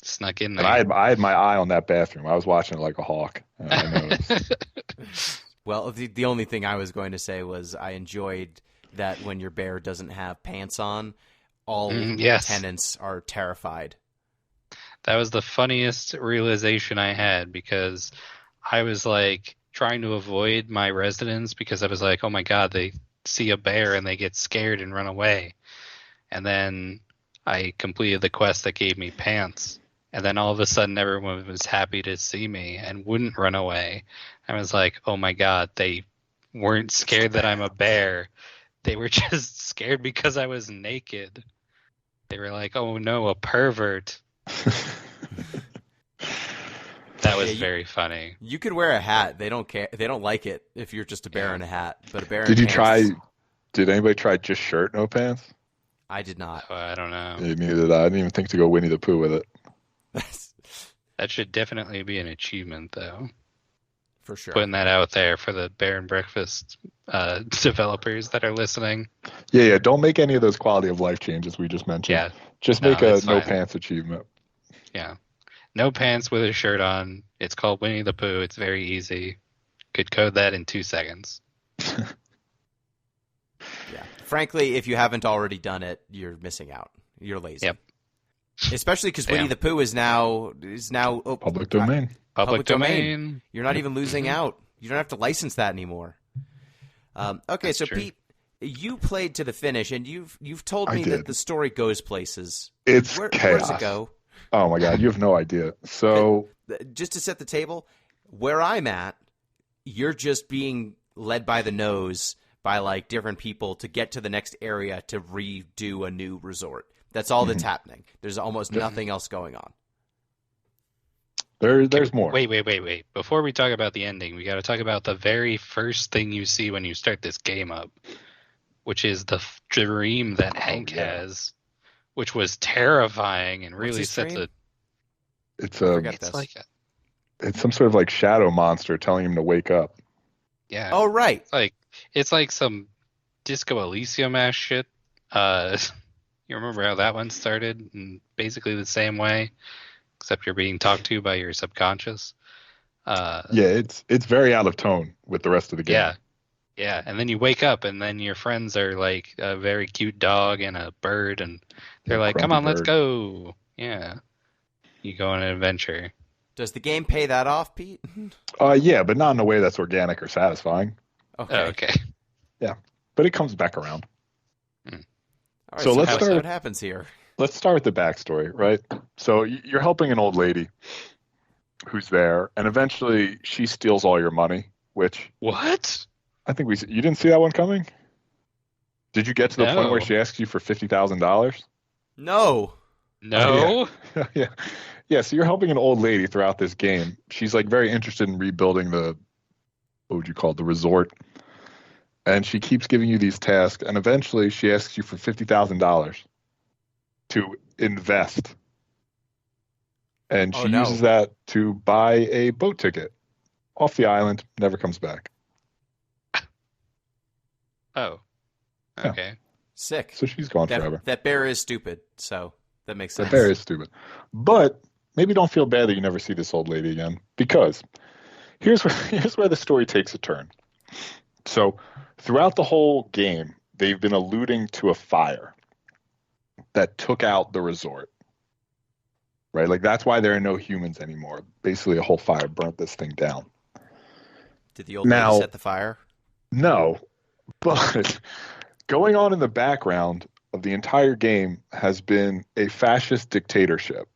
snuck in there. And I had my eye on that bathroom. I was watching it like a hawk. I noticed. Well, the only thing I was going to say was I enjoyed that when your bear doesn't have pants on, all tenants are terrified. That was the funniest realization I had because I was trying to avoid my residents because I was like, oh my God, they see a bear and they get scared and run away. And then I completed the quest that gave me pants. And then all of a sudden everyone was happy to see me and wouldn't run away. I was like, oh my God, they weren't scared that I'm a bear. They were just scared because I was naked. They were like, oh no, a pervert. That was very funny. You could wear a hat. They don't care. They don't like it if you're just a bear in a hat. But a bear. Did anybody try just shirt, no pants? I did not. I don't know. Yeah, neither did I. I didn't even think to go Winnie the Pooh with it. That should definitely be an achievement, though. For sure. Putting that out there for the Bear and Breakfast developers that are listening. Yeah. Don't make any of those quality of life changes we just mentioned. Yeah. Just No, make a it's no fine. pants achievement. Yeah. No pants with a shirt on. It's called Winnie the Pooh. It's very easy. Could code that in 2 seconds. Yeah. Frankly, if you haven't already done it, you're missing out. You're lazy. Yep. Especially because Winnie the Pooh is now Public domain. Public domain. You're not even losing out. You don't have to license that anymore. Okay, That's so true. Pete, you played to the finish, and you've told me I did. that the story goes places. It's Where chaos. does it go? Oh my God, you have no idea. So Just to set the table, where I'm at, you're just being led by the nose by like different people to get to the next area to redo a new resort. That's all that's happening. There's almost nothing else going on. there's more. Wait. Before we talk about the ending, we got to talk about the very first thing you see when you start this game up, which is the dream that Hank has, which was terrifying and really his sets dream? a. It's forget It's this. like it's some sort of like shadow monster telling him to wake up. yeah. Oh, right. It's like some Disco Elysium ass shit. You remember how that one started? In basically the same way, except you're being talked to by your subconscious. Yeah, it's very out of tone with the rest of the game. Yeah. And then you wake up, and then your friends are like a very cute dog and a bird, and they're like, "Come grumpy on, let's bird. go." Yeah. You go on an adventure. Does the game pay that off, Pete? Yeah, but not in a way that's organic or satisfying. Okay. Oh, okay. But it comes back around. All right, So let's how- start- what happens here? Let's start with the backstory, right? So you're helping an old lady who's there, and eventually she steals all your money, which What? I think you didn't see that one coming? Did you get to the point where No. she asks you for $50,000? No. No. Yeah. Yeah, so you're helping an old lady throughout this game. She's like very interested in rebuilding what would you call it, the resort. And she keeps giving you these tasks, and eventually she asks you for $50,000 to invest. And she uses that to buy a boat ticket off the island, never comes back. Oh. Yeah. Okay. Sick. So she's gone forever. That bear is stupid, so that makes sense. That bear is stupid. But maybe don't feel bad that you never see this old lady again, because here's where the story takes a turn. So throughout the whole game, they've been alluding to a fire that took out the resort. Right? Like that's why there are no humans anymore. Basically, a whole fire burnt this thing down. Did the old lady set the fire? No, but going on in the background of the entire game has been a fascist dictatorship.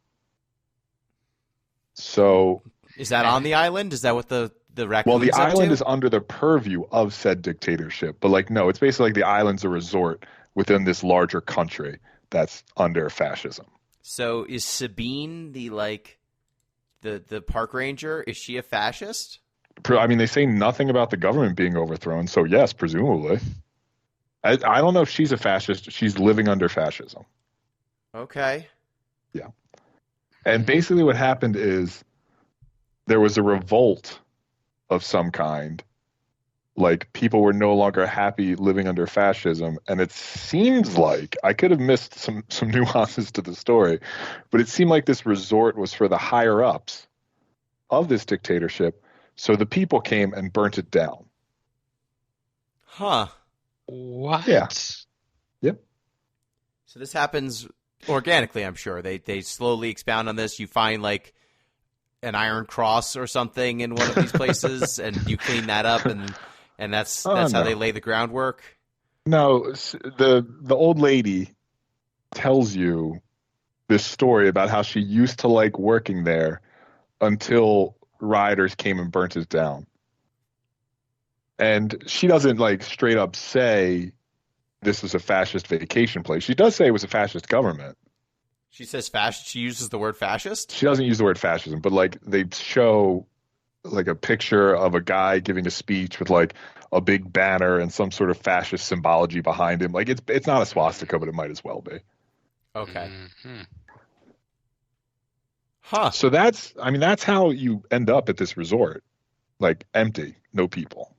So Is that on the island? Is that what the raccoon's well, the up island to? is under the purview of said dictatorship, but like no, it's basically like the island's a resort within this larger country that's under fascism. So is Sabine the park ranger? Is she a fascist? I mean, they say nothing about the government being overthrown, so yes, presumably. I don't know if she's a fascist. She's living under fascism. Okay. Yeah. And basically what happened is there was a revolt of some kind. Like people were no longer happy living under fascism. And it seems like, I could have missed some nuances to the story, but it seemed like this resort was for the higher ups of this dictatorship. So the people came and burnt it down. Huh. What? Yeah. Yep. So this happens organically, I'm sure. They slowly expound on this. You find like an iron cross or something in one of these places, and you clean that up, and that's how they lay the groundwork. No, the old lady tells you this story about how she used to like working there until rioters came and burnt it down. And she doesn't like straight up say this was a fascist vacation place. She does say it was a fascist government. She says fascist. She uses the word fascist? She doesn't use the word fascism, but like they show like a picture of a guy giving a speech with like a big banner and some sort of fascist symbology behind him. Like it's not a swastika, but it might as well be. Okay. Mhm. Huh. So that's how you end up at this resort. like empty, no people.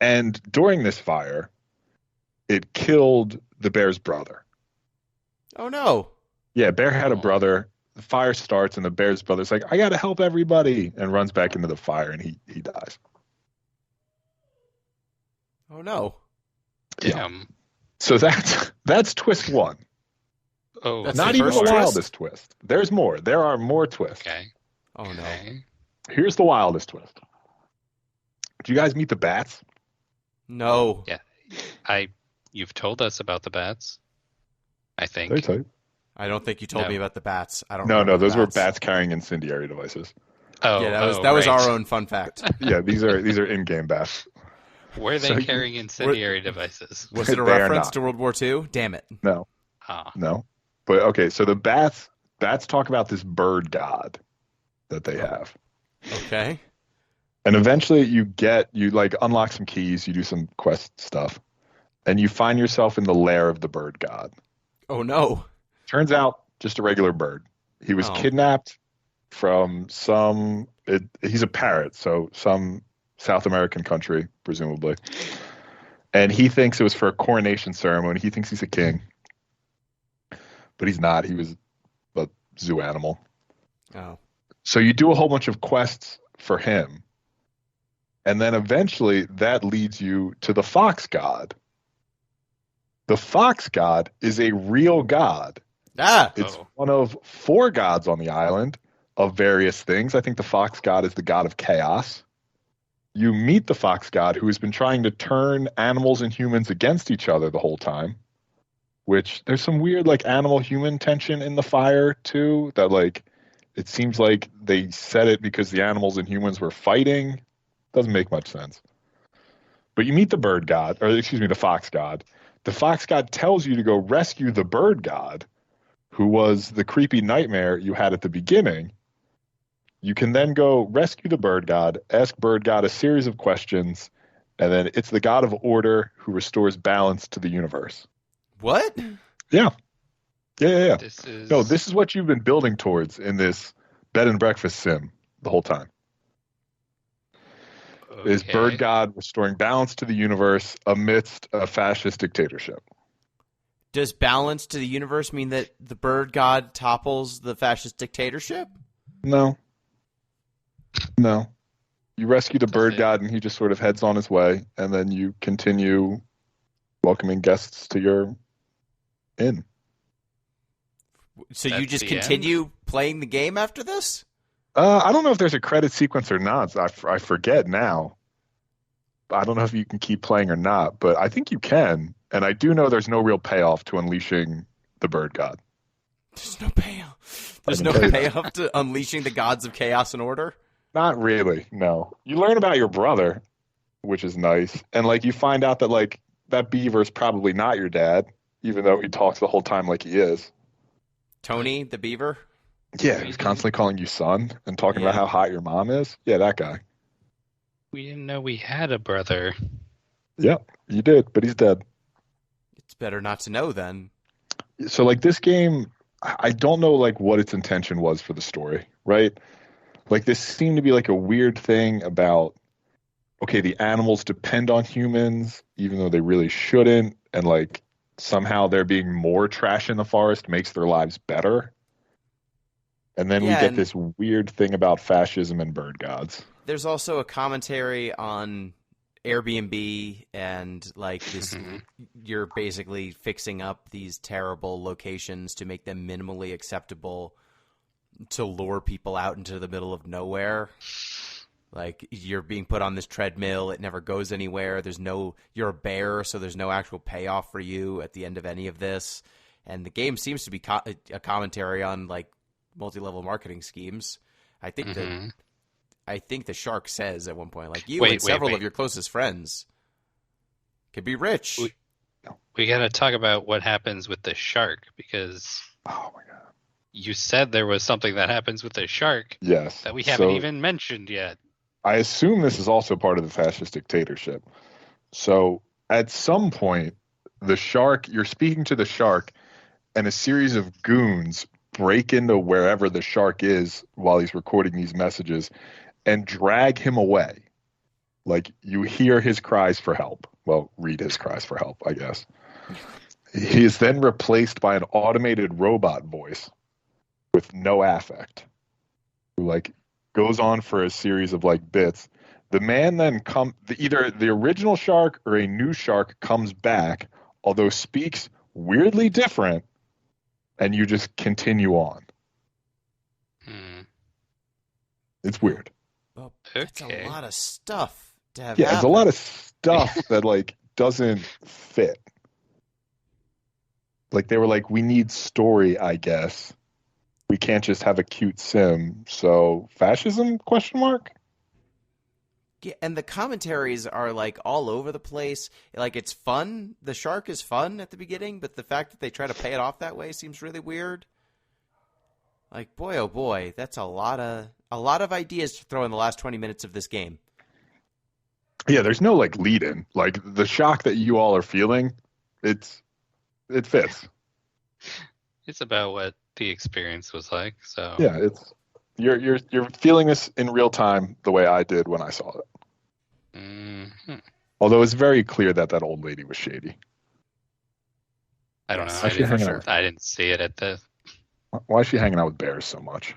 And during this fire, it killed the bear's brother. Oh no. Yeah, bear had a brother. The fire starts, and the bear's brother's like, I got to help everybody, and runs back into the fire, and he dies. Oh no. Damn. Yeah. So that's twist one. Oh, That's Not the even first the twist? wildest twist. There's more. There are more twists. okay. Oh no. Okay. Here's the wildest twist. Do you guys meet the bats? No. Yeah. You've told us about the bats, I think. Did I tell you? I don't think you told No. me about the bats. I don't No, remember no, the those were bats carrying incendiary devices. Oh, Yeah, that was right. our own fun fact. Yeah, these are in-game bats. Were they So you- carrying incendiary devices? Was it a They are reference not. to World War II? Damn it. No, Ah. no. But okay, so the bats talk about this bird god that they have. Okay. And eventually you like unlock some keys, you do some quest stuff, and you find yourself in the lair of the bird god. Oh no. Turns out just a regular bird. He was Oh. kidnapped from he's a parrot, so some South American country, presumably. And he thinks it was for a coronation ceremony. He thinks he's a king. But he's not. He was a zoo animal. Oh. So you do a whole bunch of quests for him. And then eventually that leads you to the fox god. The fox god is a real god. Ah. It's Oh. one of 4 gods on the island of various things. I think the fox god is the god of chaos. You meet the fox god who has been trying to turn animals and humans against each other the whole time, which there's some weird like animal human tension in the fire too, that like it seems like they said it because the animals and humans were fighting. Doesn't make much sense. But you meet the bird god, or excuse me, the fox god. The fox god tells you to go rescue the bird god, who was the creepy nightmare you had at the beginning. You can then go rescue the bird god, ask bird god a series of questions, and then it's the god of order who restores balance to the universe. What? Yeah. Yeah. This is No, this is what you've been building towards in this bed and breakfast sim the whole time. Is okay. bird god restoring balance to the universe amidst a fascist dictatorship. Does balance to the universe mean that the bird god topples the fascist dictatorship? No. You rescue the bird it? god and he just sort of heads on his way, and then you continue welcoming guests to your inn. So you That's just the continue playing the game after this? I don't know if there's a credit sequence or not. I forget now. I don't know if you can keep playing or not, but I think you can. And I do know there's no real payoff to unleashing the bird god. There's no payoff. There's I no can tell you that. payoff to unleashing the gods of chaos and order? Not really, no. You learn about your brother, which is nice. And like you find out that like that beaver's probably not your dad, even though he talks the whole time like he is. Tony, the beaver? Yeah, he's constantly calling you son and talking about Yeah. how hot your mom is. Yeah, that guy. We didn't know we had a brother. Yeah, you did, but he's dead. It's better not to know then. So like this game, I don't know like what its intention was for the story, right? Like this seemed to be like a weird thing about, okay, the animals depend on humans, even though they really shouldn't. And like somehow there being more trash in the forest makes their lives better. And then we Yeah, get and- this weird thing about fascism and bird gods. There's also a commentary on Airbnb and like this you're basically fixing up these terrible locations to make them minimally acceptable to lure people out into the middle of nowhere. Like you're being put on this treadmill, it never goes anywhere. You're a bear, so there's no actual payoff for you at the end of any of this. And the game seems to be a commentary on like multi-level marketing schemes. I think the shark says at one point, like you and several of your closest friends could be rich. We got to talk about what happens with the shark, because Oh my god. you said there was something that happens with the shark Yes. that we haven't So even mentioned yet. I assume this is also part of the fascist dictatorship. So at some point, you're speaking to the shark, and a series of goons break into wherever the shark is while he's recording these messages and drag him away. Like, you hear his cries for help. Well, read his cries for help, I guess. He is then replaced by an automated robot voice with no affect, who like goes on for a series of like bits. The man then either the original shark or a new shark comes back, although speaks weirdly different, and you just continue on. It's weird. Well, that's Okay. a lot of stuff to have Yeah, there's a happen. lot of stuff that like doesn't fit. Like, they were like, we need story, I guess. We can't just have a cute sim. So fascism? Question mark. Yeah, and the commentaries are like all over the place. Like, it's fun. The shark is fun at the beginning, but the fact that they try to pay it off that way seems really weird. Like, boy, oh boy, that's a lot of ideas to throw in the last 20 minutes of this game. Yeah, there's no like lead in. Like, the shock that you all are feeling, it fits. It's about what the experience was like. So Yeah, it's you're feeling this in real time the way I did when I saw it. Mhm. Although it's very clear that that old lady was shady. I don't know. Yes, Why is she hanging out? I didn't see it at the. Why is she hanging out with bears so much?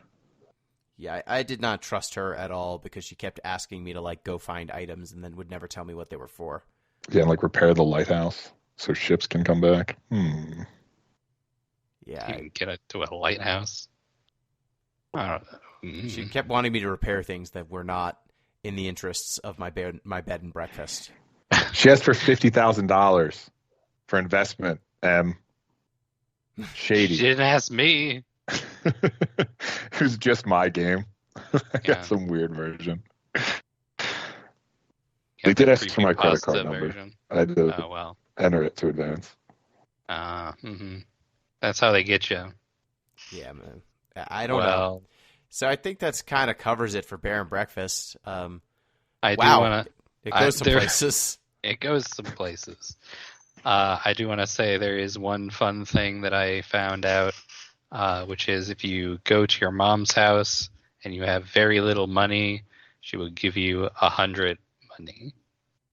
Yeah, I did not trust her at all because she kept asking me to like go find items and then would never tell me what they were for. Yeah, and like repair the lighthouse so ships can come back. Yeah, You can get it to a lighthouse. I don't know. she kept wanting me to repair things that were not in the interests of my bed and breakfast. She asked for $50,000 for investment. She Shady. didn't ask me. It was just my game. I Yeah. got some weird version. Got They did the ask for my credit card creepypasta number. version. I had to Oh well. enter it to advance. That's how they get you. Yeah, man. I don't know. Well, So I think that's kind of covers it for Bear and Breakfast. I do Wow, want to. it goes some places. It goes some places. I do want to say there is one fun thing that I found out, which is if you go to your mom's house and you have very little money, she will give you 100 money.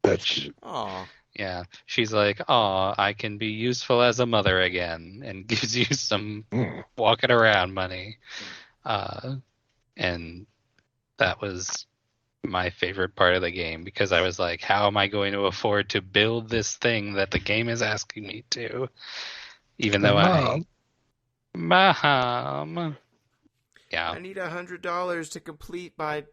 That's cute. Oh, Yeah, she's like, "Oh, I can be useful as a mother again," and gives you some walking around money. And that was my favorite part of the game because I was like, how am I going to afford to build this thing that the game is asking me to? Even though Mom. Yeah. I need $100 to complete my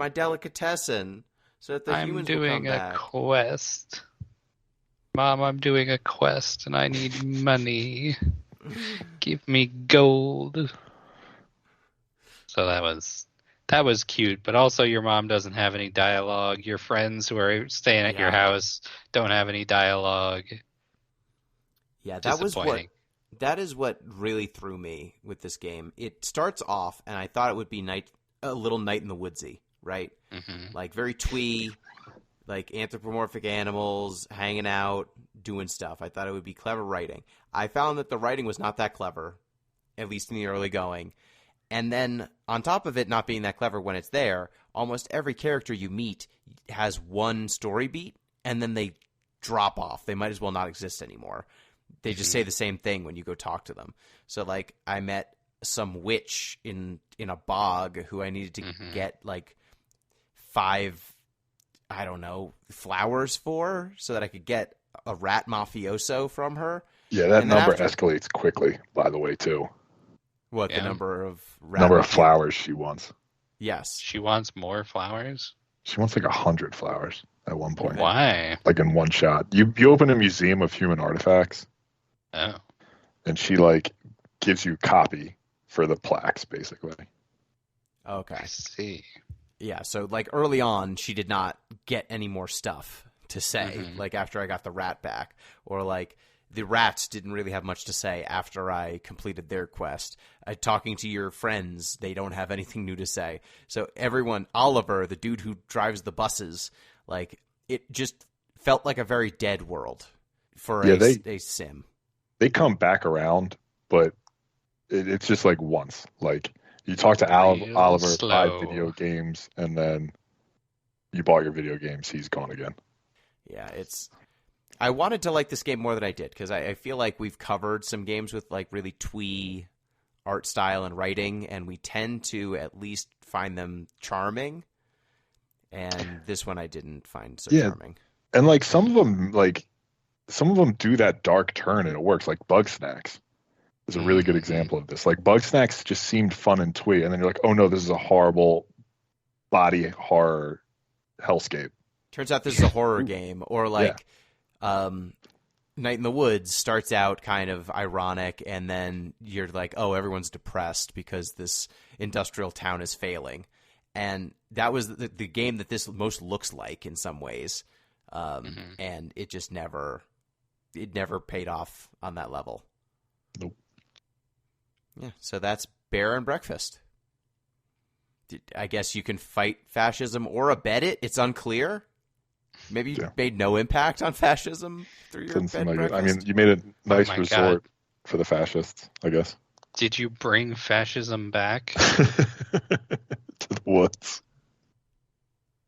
delicatessen so that the I'm humans will come doing a back. quest. Mom, I'm doing a quest and I need money. Give me gold. So that was cute, but also your mom doesn't have any dialogue. Your friends who are staying at your house don't have any dialogue. Yeah, Disappointing. that is what really threw me with this game. It starts off, and I thought it would be a little Night in the Woodsy, right? Mm-hmm. Like very twee, like anthropomorphic animals hanging out, doing stuff. I thought it would be clever writing. I found that the writing was not that clever, at least in the early going. And then on top of it not being that clever when it's there, almost every character you meet has one story beat, and then they drop off. They might as well not exist anymore. They just say the same thing when you go talk to them. So, like, I met some witch in a bog who I needed to get, like, 5, I don't know, flowers for so that I could get a rat mafioso from her. Yeah, that number escalates quickly, by the way, too. What, Yeah. the number of flowers she wants. Yes. She wants more flowers? She wants like 100 flowers at one point. Why? Like in one shot. You open a museum of human artifacts. Oh. And she like gives you copy for the plaques, basically. Okay. I see. Yeah, so like early on, she did not get any more stuff to say, like after I got the rat back, or like the rats didn't really have much to say after I completed their quest. Talking to your friends, they don't have anything new to say. So everyone, Oliver, the dude who drives the buses, like it just felt like a very dead world for a sim. They come back around, but it's just like once. Like You talked to Real Oliver, buy slow. video games, and then you bought your video games. He's gone again. Yeah, I wanted to like this game more than I did because I feel like we've covered some games with like really twee art style and writing, and we tend to at least find them charming. And this one I didn't find so charming. And like some of them do that dark turn and it works. Like Bug Snacks is a really good example of this. Like Bug Snacks just seemed fun and twee, and then you're like, oh no, this is a horrible body horror hellscape. Turns out this is a horror game, or like Night in the Woods starts out kind of ironic, and then you're like, oh, everyone's depressed because this industrial town is failing. And that was the game that this most looks like in some ways. And it just never paid off on that level. Nope. Yeah, so that's Bear and Breakfast. I guess you can fight fascism or abet it. It's unclear. Maybe you made no impact on fascism through your bed and breakfast. I mean, you made a nice resort for the fascists, I guess. Did you bring fascism back? To the woods.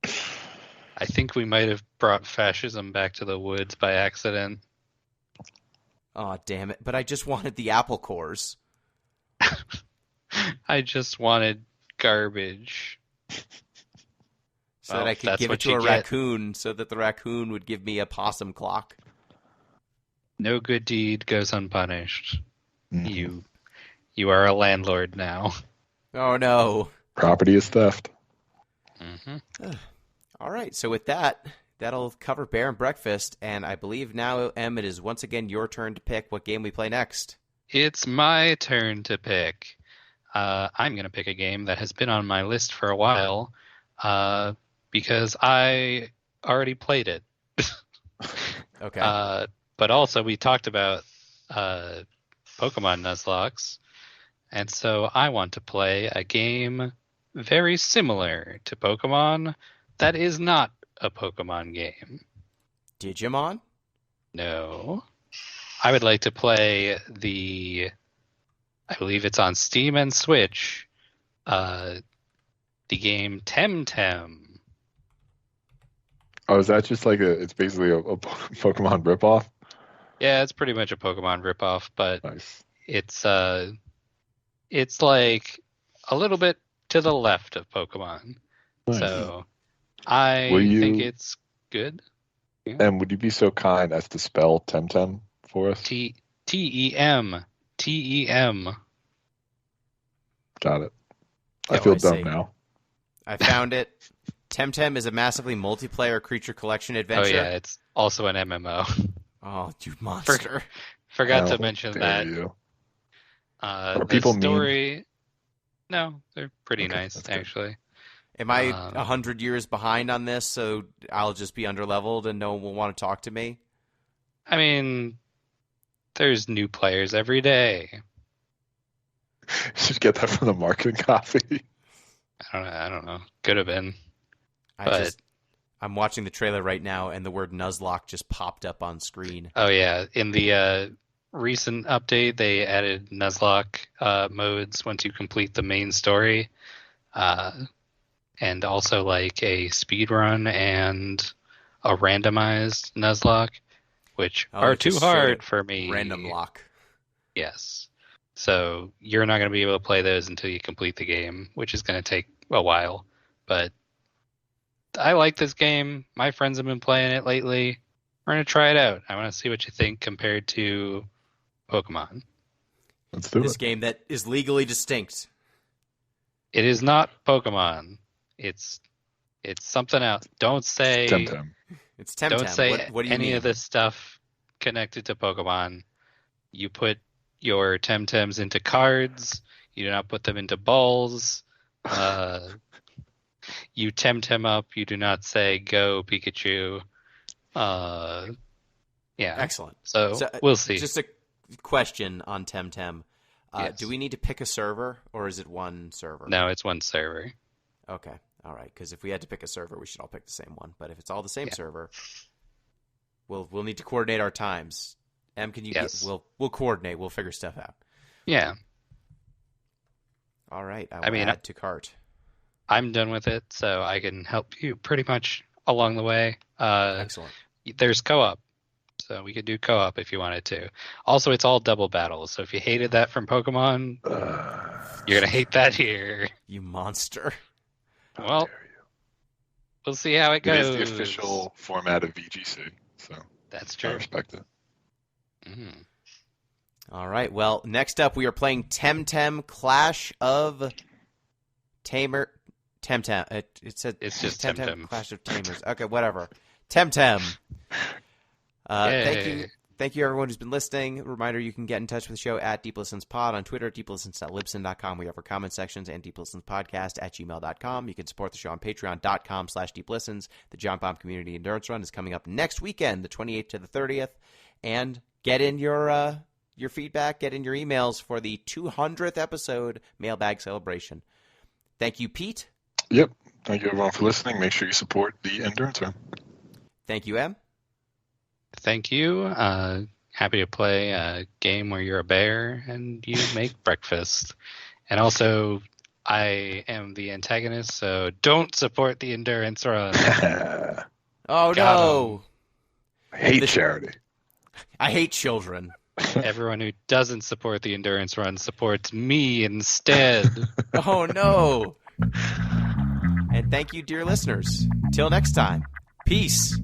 I think we might have brought fascism back to the woods by accident. Oh, damn it. But I just wanted the apple cores. I just wanted garbage. So that I could give it to a raccoon so that the raccoon would give me a possum clock. No good deed goes unpunished. You are a landlord now. Oh, no. Property is theft. All right. So with that, that'll cover Bear and Breakfast. And I believe now, Em, it is once again your turn to pick what game we play next. It's my turn to pick. I'm going to pick a game that has been on my list for a while because I already played it. Okay. But also we talked about Pokemon Nuzlocke, and so I want to play a game very similar to Pokemon that is not a Pokemon game. Digimon? No. I would like to play I believe it's on Steam and Switch, the game Temtem. Oh, is that just like it's basically a Pokemon ripoff? Yeah, it's pretty much a Pokemon ripoff, but nice. It's like a little bit to the left of Pokemon. Nice. So I think it's good. Yeah. And would you be so kind as to spell Temtem for us? Tem. Tem. Got it. I feel dumb now. I found it. Temtem is a massively multiplayer creature collection adventure. Oh yeah, it's also an MMO. Oh, you monster! Forgot to mention that. Are people story? Mean? No, they're pretty nice actually. Am I 100 years behind on this, so I'll just be underleveled and no one will want to talk to me? I mean, there's new players every day. Should get that from the marketing copy. I don't know. Could have been. I'm watching the trailer right now, and the word Nuzlocke just popped up on screen. Oh yeah, in the recent update, they added Nuzlocke modes once you complete the main story, and also like a speed run and a randomized Nuzlocke, which are too hard for me. Random lock. Yes. So you're not going to be able to play those until you complete the game, which is going to take a while. But I like this game. My friends have been playing it lately. We're going to try it out. I want to see what you think compared to Pokemon. Let's do this game that is legally distinct. It is not Pokemon. It's something else. Don't say Temtem. It's Temtem. Don't say what do you any mean? of this stuff connected to Pokemon. You put your Temtems into cards. You do not put them into balls. You Temtem up. You do not say "Go Pikachu." Yeah. Excellent. So we'll see. Just a question on Temtem. Yes. Do we need to pick a server, or is it one server? No, it's one server. Okay. All right. Because if we had to pick a server, we should all pick the same one. But if it's all the same server, we'll need to coordinate our times. Em, can you? Yes. We'll coordinate. We'll figure stuff out. Yeah. All right, I I will mean, add to cart. I'm done with it, so I can help you pretty much along the way. Excellent. There's co-op, so we could do co-op if you wanted to. Also, it's all double battles, so if you hated that from Pokemon, you're gonna hate that here. You monster. How Well, dare you. we'll see how it It goes. is the official format of VGC, so That's I true. respect it. Mm. All right. Well, next up we are playing Temtem Clash of Tamer. Temtem. It said It's just Temtem Temtem. Clash of Tamers. Okay, whatever. Temtem. Thank you everyone who's been listening. Reminder, you can get in touch with the show at DeepListensPod on Twitter, deeplistens.libsyn.com. We have our comment sections, and deeplistenspodcast@gmail.com. You can support the show on patreon.com/deeplistens. The John Bomb Community Endurance Run is coming up next weekend, the 28th to the 30th. And get in your feedback, get in your emails for the 200th episode mailbag celebration. Thank you, Pete. Yep. Thank you, everyone, for listening. Make sure you support the Endurance Run. Thank you, Em. Thank you. Happy to play a game where you're a bear and you make breakfast. And also, I am the antagonist, so don't support the Endurance Run. Oh, Got no. I hate charity. I hate children. Everyone who doesn't support the Endurance Run supports me instead. Oh, no. And thank you, dear listeners. Till next time. Peace.